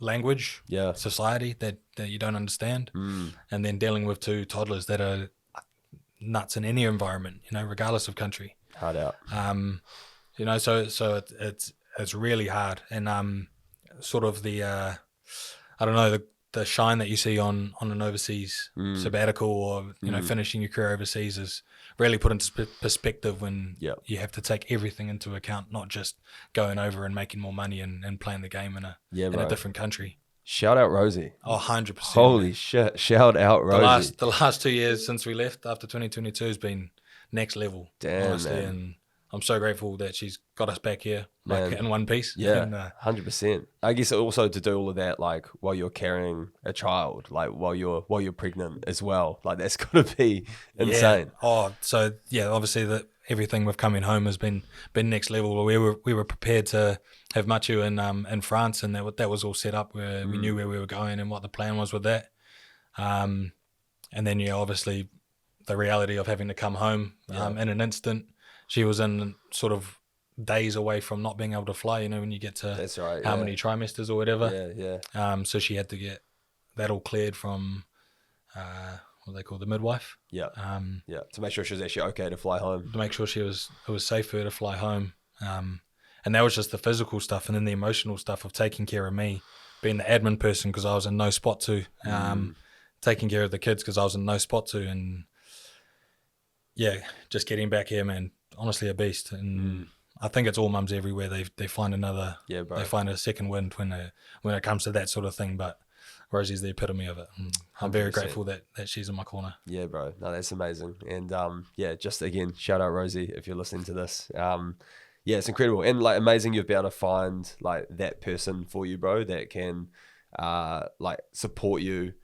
language, society that you don't understand, and then dealing with 2 toddlers that are nuts in any environment, you know, regardless of country. Hard out. You know, so it's really hard, and sort of the I don't know, the shine that you see on an overseas sabbatical or you know finishing your career overseas is really put into perspective when you have to take everything into account, not just going over and making more money and playing the game in a different country. Shout out Rosie. Oh, 100%. Holy shit. Shout out Rosie. The last 2 years since we left after 2022 has been next level. Damn, honestly, man. And I'm so grateful that she's got us back here like in one piece. Yeah, and, 100%. I guess also to do all of that, like while you're carrying a child, like while you're pregnant as well, like that's got to be insane. Oh, so yeah, obviously everything with coming home has been next level. We were prepared to have Machu in France, and that was all set up where we knew where we were going and what the plan was with that. And then obviously the reality of having to come home in an instant. She was in sort of days away from not being able to fly, you know, when you get to how many trimesters or whatever. So she had to get that all cleared from what they call the midwife. To make sure she was actually okay to fly home. To make sure it was safe for her to fly home. And that was just the physical stuff, and then the emotional stuff of taking care of me, being the admin person because I was in no spot to, taking care of the kids because I was in no spot to, and just getting back here, man. Honestly, a beast, and I think it's all mums everywhere. They find another, they find a second wind when it comes to that sort of thing. But Rosie's the epitome of it. I'm very grateful that she's in my corner. Yeah, bro. No, that's amazing. And yeah, just again, shout out Rosie if you're listening to this. Yeah, it's incredible and like amazing you've been able to find like that person for you, bro, that can like support you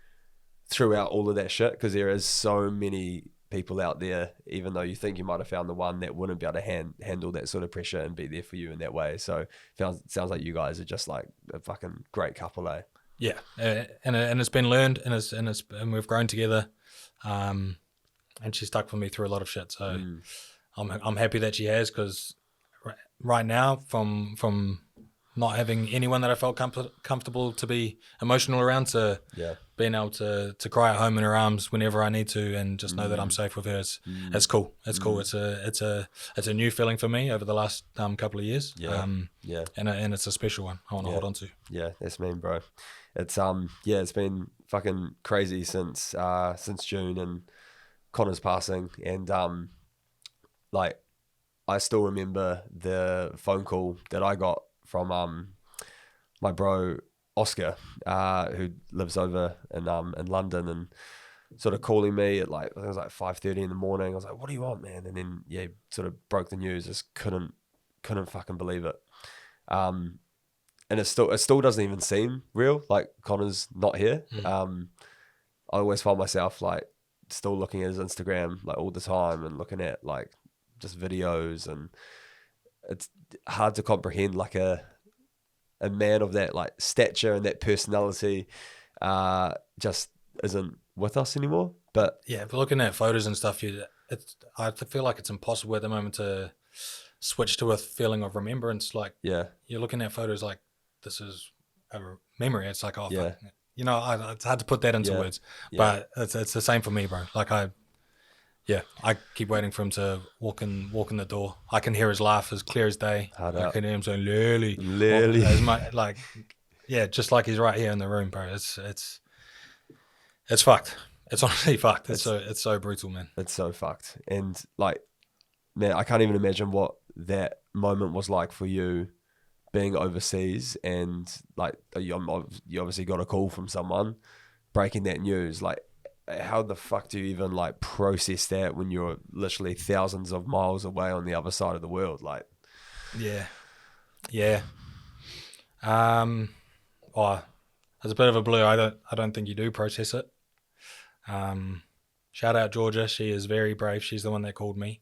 throughout all of that shit, because there is so many people out there, even though you think you might have found the one that wouldn't be able to handle that sort of pressure and be there for you in that way. So sounds like you guys are just like a fucking great couple, eh? Yeah, and it's been learned, and we've grown together, and she stuck for me through a lot of shit. So I'm happy that she has, because right now from not having anyone that I felt comfortable to be emotional around, to being able to cry at home in her arms whenever I need to, and just know that I'm safe with her. It's cool. It's cool. It's a new feeling for me over the last couple of years. And it's a special one I want to hold on to. Yeah, that's mean, bro. It's it's been fucking crazy since June and Connor's passing, and like I still remember the phone call that I got from my bro Oscar, who lives over in London, and sort of calling me at like, I think it was like 5:30 in the morning. I was like, "What do you want, man?" And then he sort of broke the news. Just couldn't fucking believe it. And it still doesn't even seem real. Like Connor's not here. I always find myself like still looking at his Instagram like all the time, and looking at like just videos, and it's hard to comprehend like a man of that like stature and that personality just isn't with us anymore. But yeah, but looking at photos and stuff, I feel like it's impossible at the moment to switch to a feeling of remembrance. Like you're looking at photos like this is a memory. It's like, oh, fuck. You know, it's hard to put that into words, but it's the same for me, bro. Like I keep waiting for him to walk in the door. I can hear his laugh as clear as day. I can hear him saying "Lily," just like he's right here in the room, bro. It's fucked. It's honestly fucked. It's so brutal, man. It's so fucked. And like, man, I can't even imagine what that moment was like for you, being overseas, and like you obviously got a call from someone breaking that news. Like, how the fuck do you even like process that when you're literally thousands of miles away on the other side of the world? Like, it's a bit of a blur. I don't think you do process it. Shout out Georgia. She is very brave. She's the one that called me.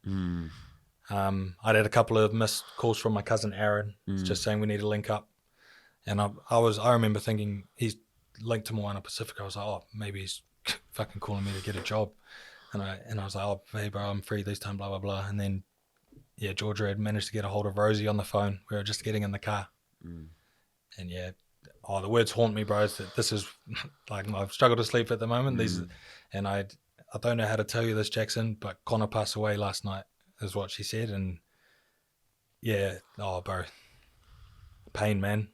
I'd had a couple of missed calls from my cousin Aaron, just saying we need to link up. And I remember thinking he's linked to Moana Pasifika. I was like, oh, maybe he's fucking calling me to get a job. And I was like, oh, hey bro, I'm free this time, blah, blah, blah. And then, Georgia had managed to get a hold of Rosie on the phone. We were just getting in the car. And the words haunt me, bro. This is like, I've struggled to sleep at the moment. And I don't know how to tell you this, Jackson, but Connor passed away last night, is what she said. And bro, pain, man.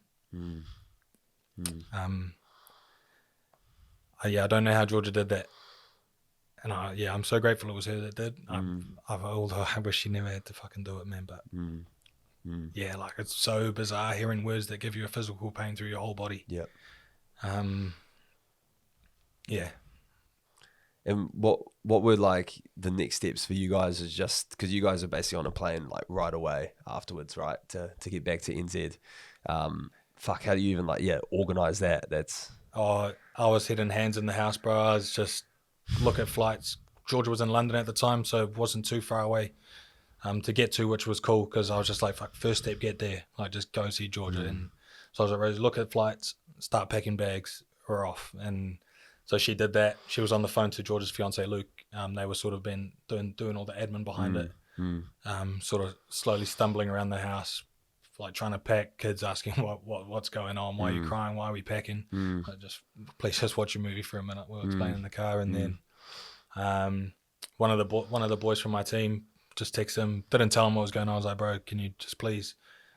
I don't know how Georgia did that. And I'm so grateful it was her that did. Although I wish she never had to fucking do it, man. But like, it's so bizarre hearing words that give you a physical pain through your whole body. And what were like the next steps for you guys? Is just because you guys are basically on a plane like right away afterwards, right, to get back to NZ. How do you even organize that? I was hitting hands in the house, bro. I was just look at flights. Georgia was in London at the time, so it wasn't too far away to get to, which was cool, because I was just like, fuck, first step, get there, like just go see Georgia. And so I was like, Rosie, look at flights, start packing bags, we're off. And so she did that. She was on the phone to Georgia's fiance Luke. They were sort of been doing all the admin behind it, sort of slowly stumbling around the house, like trying to pack. Kids asking what's going on, why are you crying, why are we packing? Please just watch a movie for a minute. We'll explain in the car. And then one of the boys from my team just texted him, didn't tell him what was going on. I was like, bro, can you just please,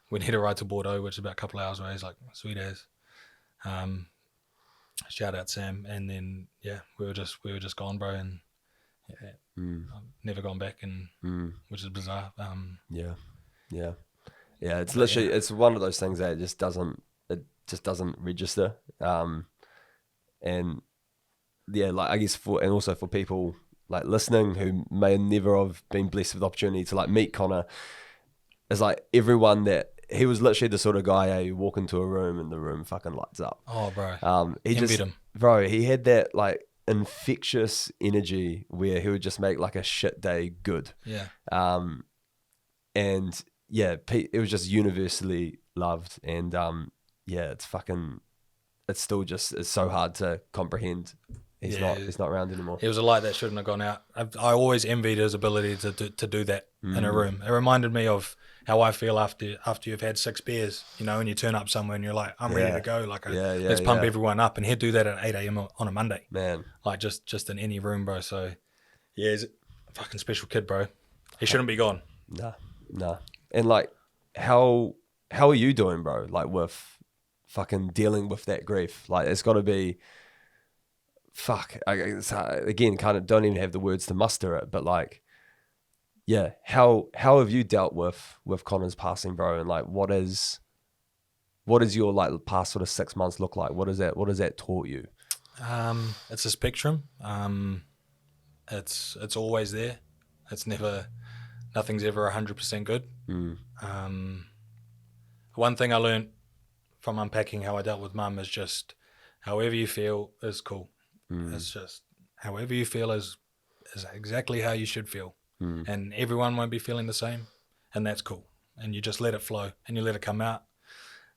we need a ride to Bordeaux, which is about a couple of hours away. He's like, sweet as. Shout out Sam. And then we were just gone, bro, and I've never gone back, and which is bizarre. It's literally it's one of those things that it just doesn't register. And yeah, like I guess and also for people like listening who may never have been blessed with the opportunity to like meet Connor, is like everyone that he was literally the sort of guy you walk into a room and the room fucking lights up. Oh, bro. He Envied just, him. bro, he had that like infectious energy where he would just make like a shit day good. Yeah. And yeah, it was just universally loved. And yeah, it's still just, it's so hard to comprehend. He's not around anymore. He was a light that shouldn't have gone out. I always envied his ability to do that in a room. It reminded me of how I feel after you've had 6 beers, you know, and you turn up somewhere and you're like, I'm ready to go. Like, let's pump everyone up. And he'd do that at 8 a.m. on a Monday. Man. Like, just in any room, bro. So, yeah, he's a fucking special kid, bro. He shouldn't be gone. Nah. And, like, how are you doing, bro? Like, with fucking dealing with that grief? Like, it's got to be... again, kind of don't even have the words to muster it, but like, yeah, how have you dealt with Connor's passing, bro? And like, what is your like past sort of 6 months look like? What has that taught you? It's a spectrum. It's always there. Nothing's ever 100% good. One thing I learned from unpacking how I dealt with mum is just however you feel is cool. It's just however you feel is exactly how you should feel. And everyone won't be feeling the same, and that's cool. And you just let it flow and you let it come out.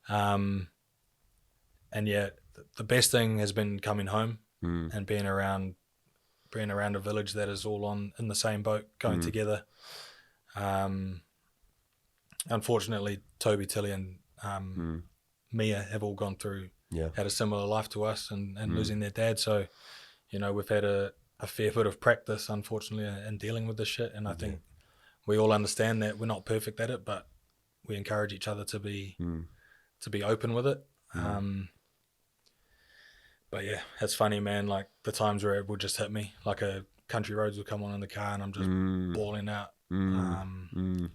And yeah, the best thing has been coming home and being around a village that is all in the same boat, going together. Unfortunately, Toby, Tilly, and Mia have all gone through, had a similar life to us and losing their dad. So, you know, we've had a fair bit of practice, unfortunately, in dealing with this shit. And I think we all understand that we're not perfect at it, but we encourage each other to be open with it. But yeah, it's funny, man. Like the times where it would just hit me, like a country roads would come on in the car and I'm just bawling out. You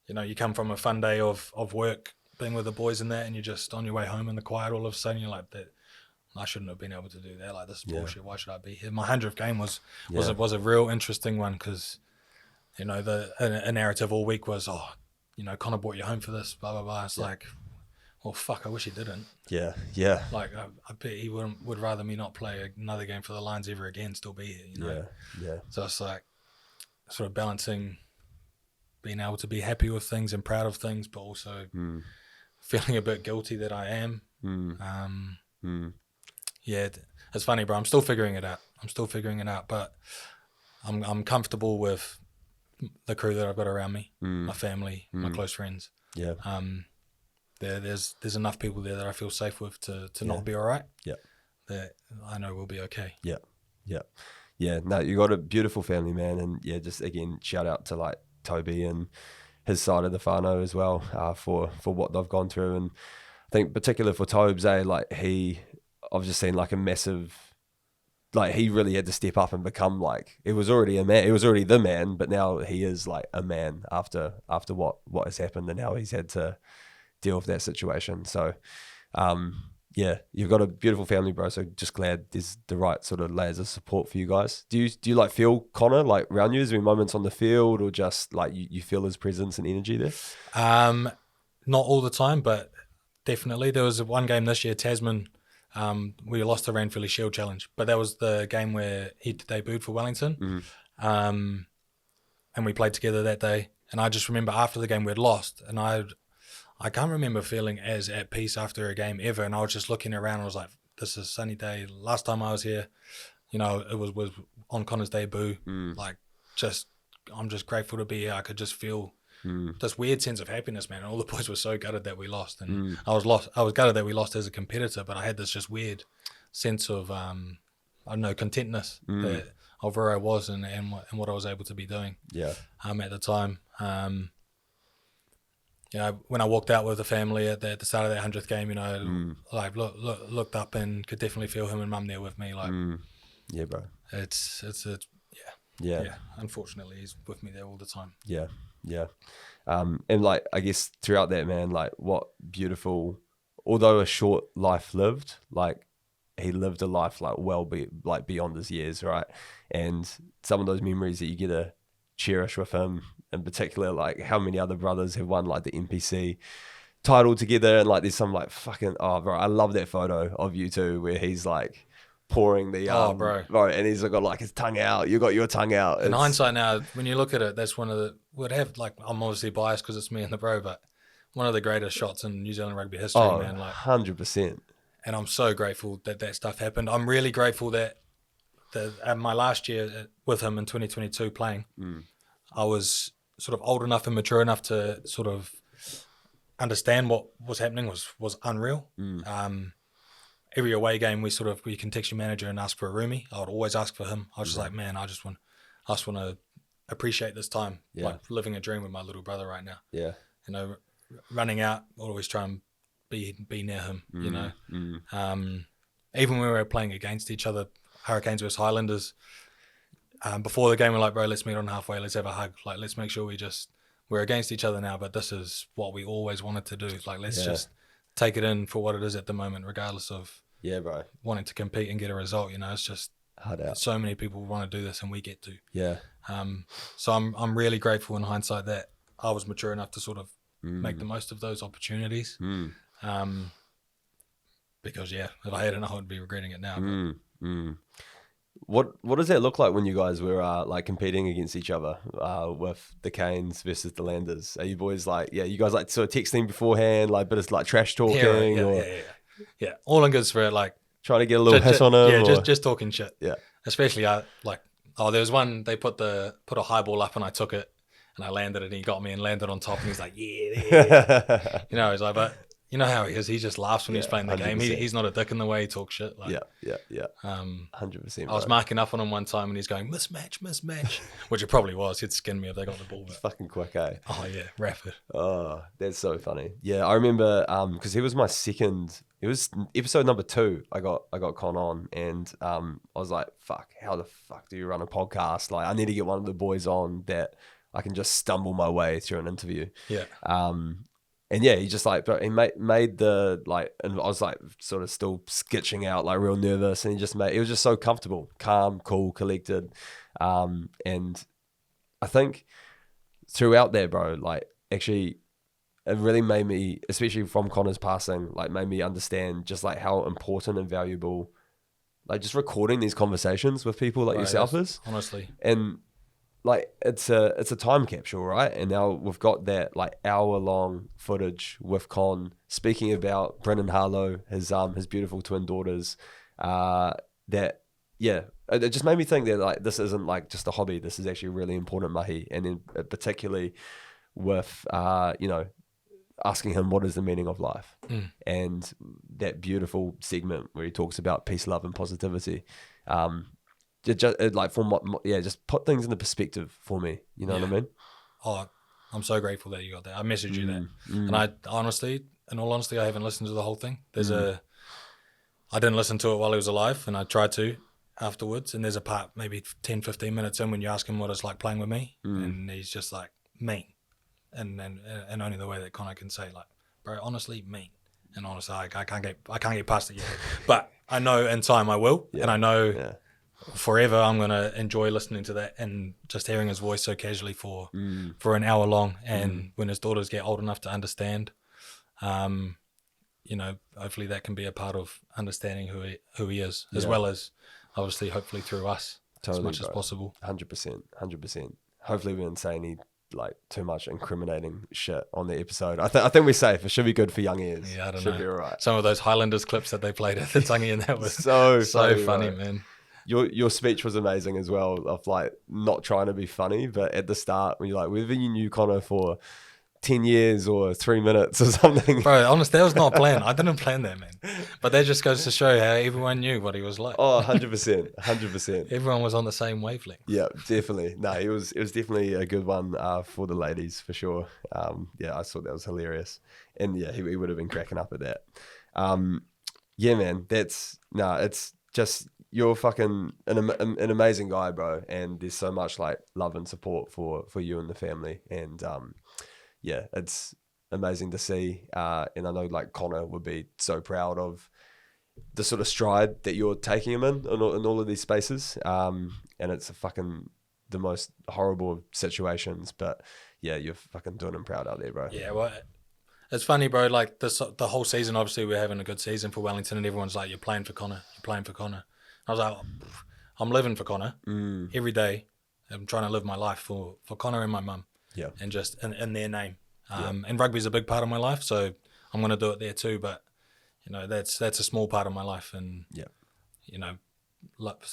know, you come from a fun day of work, being with the boys and that, and you're just on your way home in the quiet, all of a sudden you're like, that I shouldn't have been able to do that. Like, this is bullshit. Why should I be here? My 100th game was a real interesting one because, you know, a narrative all week was, oh, you know, Connor brought you home for this, blah, blah, blah. It's like, well, fuck, I wish he didn't. Yeah. Like, I bet he would rather me not play another game for the Lions ever again, still be here, you know? Yeah. So it's like sort of balancing being able to be happy with things and proud of things, but also feeling a bit guilty that I am. Yeah, it's funny, bro. I'm still figuring it out. But I'm comfortable with the crew that I've got around me, my family, my close friends. Yeah. There's enough people there that I feel safe with to not be all right. Yeah. That I know we'll be okay. Yeah. No, you got a beautiful family, man, and yeah, just again, shout out to like Toby and his side of the whānau as well, for what they've gone through. And I think particularly for Tobes, like I've just seen like a massive, like he really had to step up and become like, it was already a man, he was already the man, but now he is like a man after what has happened, and now he's had to deal with that situation. So yeah, you've got a beautiful family, bro, so just glad there's the right sort of layers of support for you guys. Do you like feel Connor like around you? Is there moments on the field or just like you feel his presence and energy there? Not all the time, but definitely. There was one game this year, Tasman, we lost the Ranfurly Shield Challenge, but that was the game where he debuted for Wellington. And we played together that day. And I just remember after the game we'd lost, and I can't remember feeling as at peace after a game ever. And I was just looking around and I was like, this is a sunny day. Last time I was here, you know, it was on Connor's debut. Like, I'm just grateful to be here. I could just feel this weird sense of happiness, man. And all the boys were so gutted that we lost. And I was gutted that we lost as a competitor, but I had this just weird sense of, I don't know, contentness of where I was and what I was able to be doing at the time. You know, when I walked out with the family at the start of that 100th game, you know, like looked up and could definitely feel him and mum there with me. Like, yeah, bro. It's unfortunately, he's with me there all the time. Yeah. And like, I guess throughout that, man, like what beautiful, although a short life lived, like he lived a life like beyond his years, right? And some of those memories that you get to cherish with him, in particular, like how many other brothers have won like the NPC title together, and like there's some like fucking bro, I love that photo of you two where he's like pouring the bro, and he's got like his tongue out. You got your tongue out. In hindsight now, when you look at it, that's one of the I'm obviously biased because it's me and the bro, but one of the greatest shots in New Zealand rugby history, man. Like 100%. And I'm so grateful that stuff happened. I'm really grateful that my last year with him in 2022 playing, I was sort of old enough and mature enough to sort of understand what was happening was unreal. Every away game we can text your manager and ask for a roomie. I would always ask for him. I was just like, man, I just want to appreciate this time, like living a dream with my little brother right now. Yeah, you know, running out, always try and be near him. You know, even when we were playing against each other, Hurricanes versus Highlanders. Before the game, we're like, bro, let's meet on halfway. Let's have a hug. Like, let's make sure we're against each other now, but this is what we always wanted to do. Like, let's just take it in for what it is at the moment, regardless of bro, wanting to compete and get a result. You know, it's just hard out. So many people want to do this, and we get to. Yeah. So I'm really grateful in hindsight that I was mature enough to sort of make the most of those opportunities. Because if I hadn't, I would be regretting it now. What does that look like when you guys were like competing against each other with the Canes versus the Landers? Are you boys like, you guys like sort of texting beforehand, like, but it's like trash talking? Yeah. All in good spirit, like trying to get a little hiss on him. Yeah, just talking shit. Yeah. Especially there was one, they put a high ball up and I took it and I landed it and he got me and landed on top and he's like, yeah. You know, he's like, but you know how he is. He just laughs when he's playing the 100%. Game. He's not a dick in the way he talks shit. Like, yeah. 100%. I was marking up on him one time and he's going, mismatch, which it probably was. He'd skin me if they got the ball. It's fucking quick, eh? Oh, yeah, rapid. Oh, that's so funny. Yeah, I remember because he was my second. It was episode number 2. I got Con on and I was like, fuck, how the fuck do you run a podcast? Like, I need to get one of the boys on that I can just stumble my way through an interview. Yeah. And he just like, but he made the like, and I was like sort of still sketching out, like real nervous, and it was just so comfortable, calm, cool, collected. And I think throughout there, bro, like actually it really made me, especially from Connor's passing, like made me understand just like how important and valuable, like just recording these conversations with people like yourself is. Honestly. And like it's a time capsule, right? And now we've got that like hour-long footage with Con speaking about Brendan Harlow, his beautiful twin daughters. It just made me think that like this isn't like just a hobby. This is actually really important mahi, and then particularly with asking him what is the meaning of life, and that beautiful segment where he talks about peace, love, and positivity. Just put things into perspective for me. You know what I mean? Oh, I'm so grateful that you got that. I messaged you that, and I honestly, in all honesty, I haven't listened to the whole thing. I didn't listen to it while he was alive, and I tried to afterwards. And there's a part maybe 10, 15 minutes in when you ask him what it's like playing with me, and he's just like mean, and only the way that Connor can say like, bro, honestly mean, and honestly, I can't get past it yet, but I know in time I will, and I know. Yeah. Forever I'm gonna enjoy listening to that and just hearing his voice so casually for an hour long, and when his daughters get old enough to understand, hopefully that can be a part of understanding who he is, as well as obviously hopefully through us as much as possible. 100%. Hopefully we didn't say any like too much incriminating shit on the episode. I think we're safe. It should be good for young ears. Yeah, I don't know. Should be alright. Some of those Highlanders clips that they played at the Tangi, and that was so funny, man. Your speech was amazing as well, of like not trying to be funny, but at the start when you're like, whether you knew Connor for 10 years or 3 minutes or something. Bro, honestly, that was not planned. I didn't plan that, man. But that just goes to show how everyone knew what he was like. Oh, 100%. Everyone was on the same wavelength. Yeah, definitely. No, it was definitely a good one for the ladies for sure. I thought that was hilarious. And he would have been cracking up at that. Man, it's just, you're fucking an amazing guy, bro, and there's so much like love and support for you and the family, and it's amazing to see, and I know like Connor would be so proud of the sort of stride that you're taking him in all of these spaces. And it's the most horrible of situations, but yeah, you're fucking doing him proud out there, bro. Yeah, well, it's funny, bro. Like the whole season, obviously we're having a good season for Wellington, and everyone's like, "You're playing for Connor. You're playing for Connor." I was like, "I'm living for Connor every day. I'm trying to live my life for Connor and my mum, and just in their name. And rugby's a big part of my life, so I'm gonna do it there too. But you know, that's a small part of my life, and you know,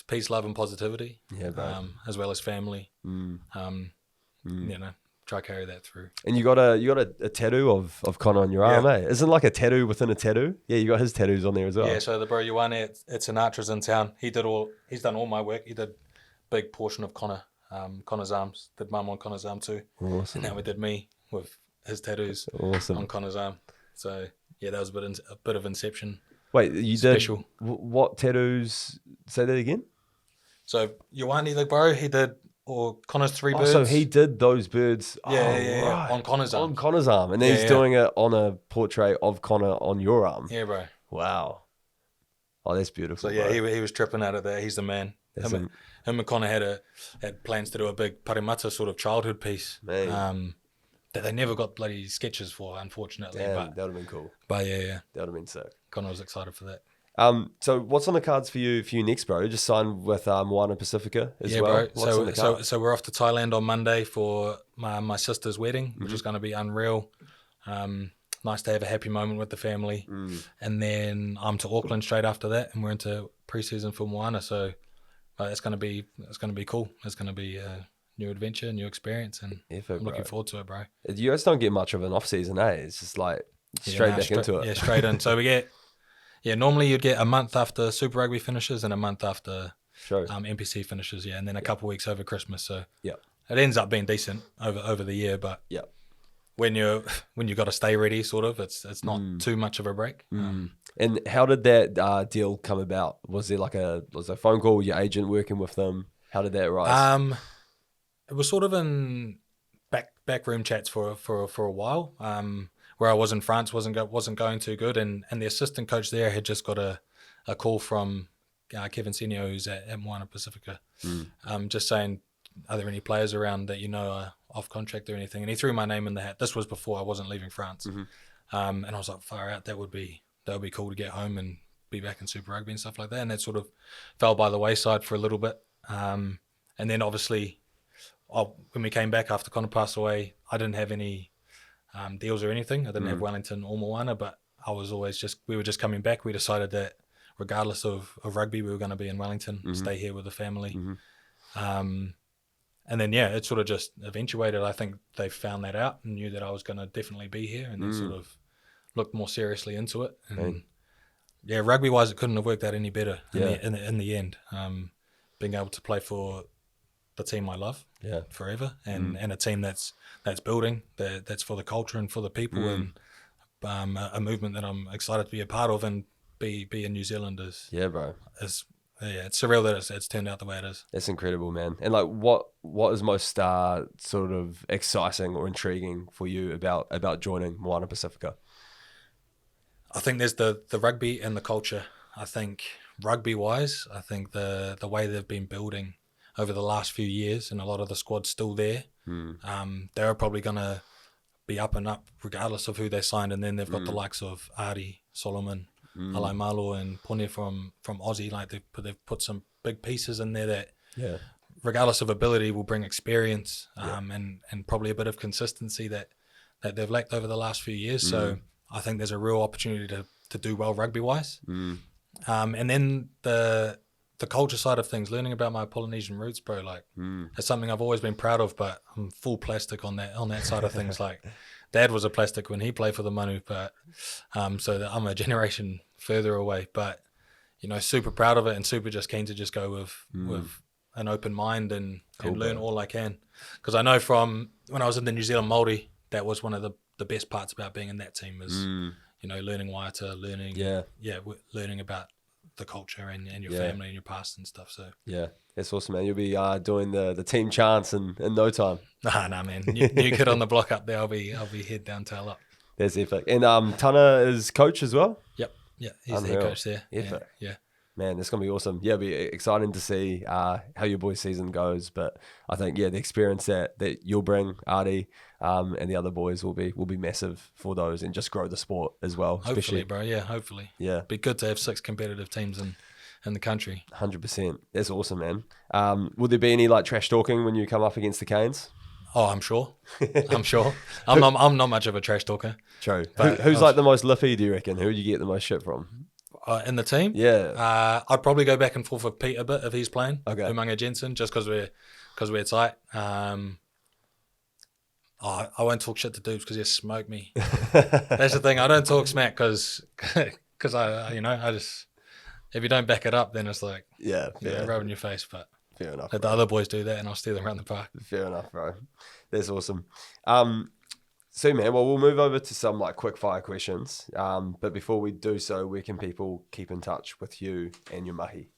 peace, love, and positivity, as well as family. You know, try to carry that through. And you got a tattoo of Connor on your arm, eh? Isn't it like a tattoo within a tattoo? Yeah, you got his tattoos on there as well. Yeah, so the bro Julian, it's Sinatra's in town. He's done all my work. He did a big portion of Connor's arms. Did mum on Connor's arm too. Awesome. And now we did me with his tattoos on Connor's arm. So yeah, that was a bit of inception. Wait, you special. Did what tattoos? Say that again. So Julian, the bro, he did Connor's 3 birds. So he did those birds. Yeah, right. on Connor's arm. On Connor's arm, and then he's doing it on a portrait of Connor on your arm. Yeah, bro. Wow. Oh, that's beautiful. So yeah, he was tripping out of that. He's the man. Him and Connor had plans to do a big parimata sort of childhood piece. That they never got bloody sketches for, unfortunately. Damn, but that would have been cool. But yeah. That would have been sick. Connor was excited for that. So what's on the cards for you next, bro? Just signed with Moana Pasifika as well. Bro. What's on the cards? So we're off to Thailand on Monday for my sister's wedding, which is going to be unreal. Nice to have a happy moment with the family. And then I'm to Auckland straight after that, and we're into pre-season for Moana. So it's going to be cool. It's going to be a new adventure, new experience, and I'm looking forward to it, bro. You guys don't get much of an off season, eh? It's just like straight into it. Yeah, straight in. So we get. Yeah, normally you'd get a month after Super Rugby finishes and a month after NPC finishes, and then a couple of weeks over Christmas. So it ends up being decent over the year, but when you got to stay ready, sort of, it's not too much of a break. And how did that deal come about? Was there was a phone call with your agent working with them? How did that rise? It was sort of in backroom chats for a while. Where I was in France wasn't going too good, and the assistant coach there had just got a call from Kevin Senio, who's at Moana Pasifika, just saying, are there any players around that you know are off contract or anything? And he threw my name in the hat. This was before I wasn't leaving France, and I was like, far out, that would be cool to get home and be back in Super Rugby and stuff like that. And that sort of fell by the wayside for a little bit, and then obviously, when we came back after Connor passed away, I didn't have any deals or anything. I didn't have Wellington or Moana, but I was always we were just coming back. We decided that regardless of rugby, we were going to be in Wellington, stay here with the family. And then, it sort of just eventuated. I think they found that out and knew that I was going to definitely be here, and then sort of looked more seriously into it. And rugby-wise, it couldn't have worked out any better in the end. Being able to play for the team I love forever, and a team that's building, that's for the culture and for the people, and a movement that I'm excited to be a part of and be in New Zealand is it's surreal that it's turned out the way it is. That's incredible, man. And what is most sort of exciting or intriguing for you about joining Moana Pasifika? I think there's the rugby and the culture. I think rugby wise, I think the way they've been building over the last few years, and a lot of the squad's still there. They're probably going to be up and up regardless of who they signed. And then they've got the likes of Ardie, Solomon, Alaimalo, and Pone from Aussie. Like they've put some big pieces in there that, regardless of ability, will bring experience and probably a bit of consistency that they've lacked over the last few years. So I think there's a real opportunity to do well rugby-wise. And then the culture side of things, learning about my Polynesian roots, bro, it's something I've always been proud of, but I'm full plastic on that side of things. Like, Dad was a plastic when he played for the Manu, but so that I'm a generation further away. But super proud of it, and super just keen to just go with an open mind and learn all I can. Because I know from when I was in the New Zealand Māori, that was one of the best parts about being in that team is learning waiata, learning about the culture and your family and your past and stuff. So that's awesome, man. You'll be doing the team chants in no time. Nah, man. New kid on the block up there. I'll be head down, tail up. That's epic. And Tana is coach as well. Yep. Yeah, he's the head coach there. Effort. Yeah. Man, it's going to be awesome. Yeah, it'll be exciting to see how your boys' season goes. But I think, the experience that you'll bring, Ardie, and the other boys will be massive for those and just grow the sport as well. Hopefully, bro. Yeah, hopefully. Yeah. Be good to have 6 competitive teams in the country. 100%. That's awesome, man. Will there be any like trash talking when you come up against the Canes? Oh, I'm sure. I'm not much of a trash talker. True. Who's like the most lippy, do you reckon? Who do you get the most shit from? In the team? Yeah. I'd probably go back and forth with Pete a bit if he's playing. Okay. Umanga Jensen, just because we're tight. I won't talk shit to dudes because he'll smoke me. That's the thing. I don't talk smack because I just, if you don't back it up, then it's like rub in your face. But fair enough. Let the other boys do that, and I'll steer them around the park. Fair enough, bro. That's awesome. So, man, well, we'll move over to some like quick fire questions. But before we do so, where can people keep in touch with you and your mahi?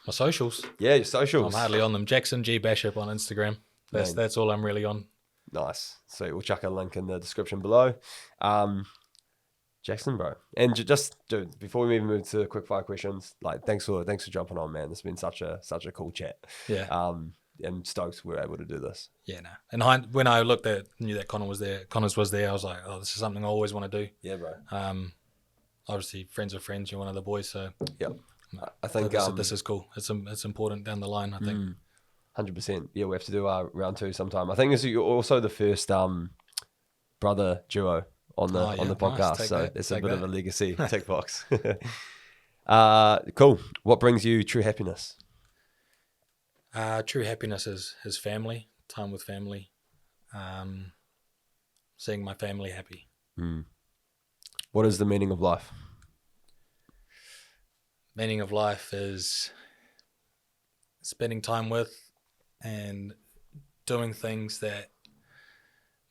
My socials. Yeah, your socials. I'm hardly on them. Jackson G Bachop on Instagram. That's all I'm really on. Nice. So we'll chuck a link in the description below. Jackson, bro. And just, dude, before we even move to quick fire questions, like thanks for jumping on, man. It's been such a cool chat. Yeah. And stoked we were able to do this. Yeah, no. And when I knew that Connors was there, I was like, oh, this is something I always want to do. Yeah, bro. Obviously, friends are friends. You're one of the boys, so yeah. I think this is cool. It's important down the line, I think. 100%. Yeah, we have to do our round 2 sometime. I think you're also the first brother duo on the podcast, nice. so it's a bit of a legacy tick box. Cool. What brings you true happiness? True happiness is family, time with family, seeing my family happy. What is the meaning of life? Meaning of life is spending time with and doing things that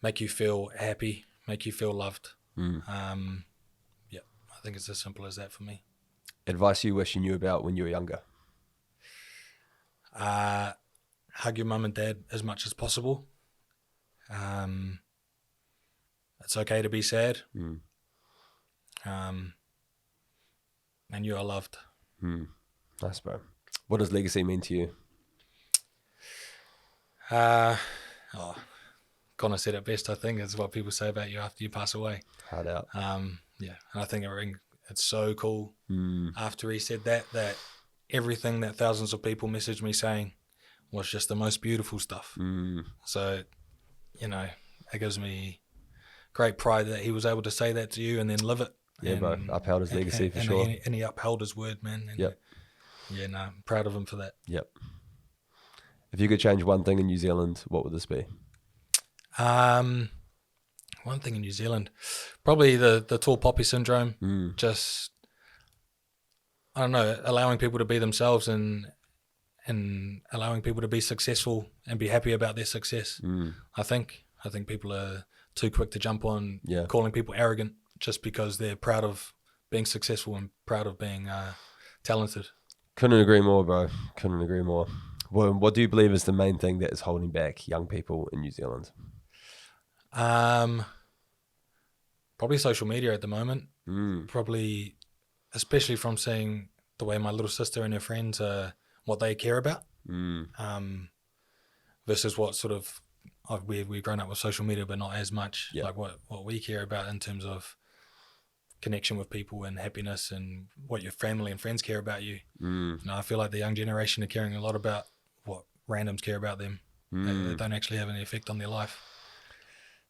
make you feel happy, make you feel loved. I think it's as simple as that for me. Advice you wish you knew about when you were younger? Hug your mum and dad as much as possible. It's okay to be sad. And you are loved. Nice, bro. What does legacy mean to you? Connor said it best, I think. It's what people say about you after you pass away. Hard out. And I think it's so cool after he said that everything that thousands of people messaged me saying was just the most beautiful stuff. So, it gives me great pride that he was able to say that to you and then live it. Yeah, bro. Upheld his legacy for sure. And he upheld his word, man. And yep. Yeah, no, I'm proud of him for that. Yep. If you could change one thing in New Zealand, what would this be? One thing in New Zealand, probably the tall poppy syndrome. Just, I don't know, allowing people to be themselves and allowing people to be successful and be happy about their success. I think people are too quick to jump on calling people arrogant just because they're proud of being successful and proud of being talented. Couldn't agree more, bro. Couldn't agree more. Well, what do you believe is the main thing that is holding back young people in New Zealand? Probably social media at the moment. Probably, especially from seeing the way my little sister and her friends what they care about, versus what sort of we've grown up with social media, but not as much like what we care about in terms of connection with people and happiness and what your family and friends care about you. I feel like the young generation are caring a lot about what randoms care about them. They don't actually have any effect on their life.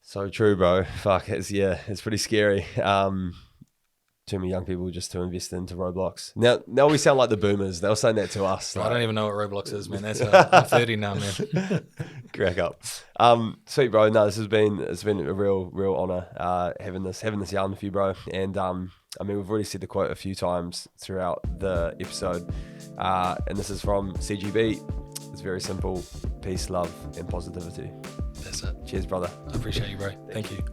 So true, bro. Fuck, it's pretty scary. Too many young people just to invest into Roblox. Now we sound like the boomers. They were saying that to us. I don't even know what Roblox is, man. I'm 30 now, man. Crack up. Sweet, bro. No, it's been a real honor having this yarn with you, bro. And we've already said the quote a few times throughout the episode, and this is from CGB. It's very simple: peace, love, and positivity. That's it. Cheers, brother. I appreciate you, bro. Thank you.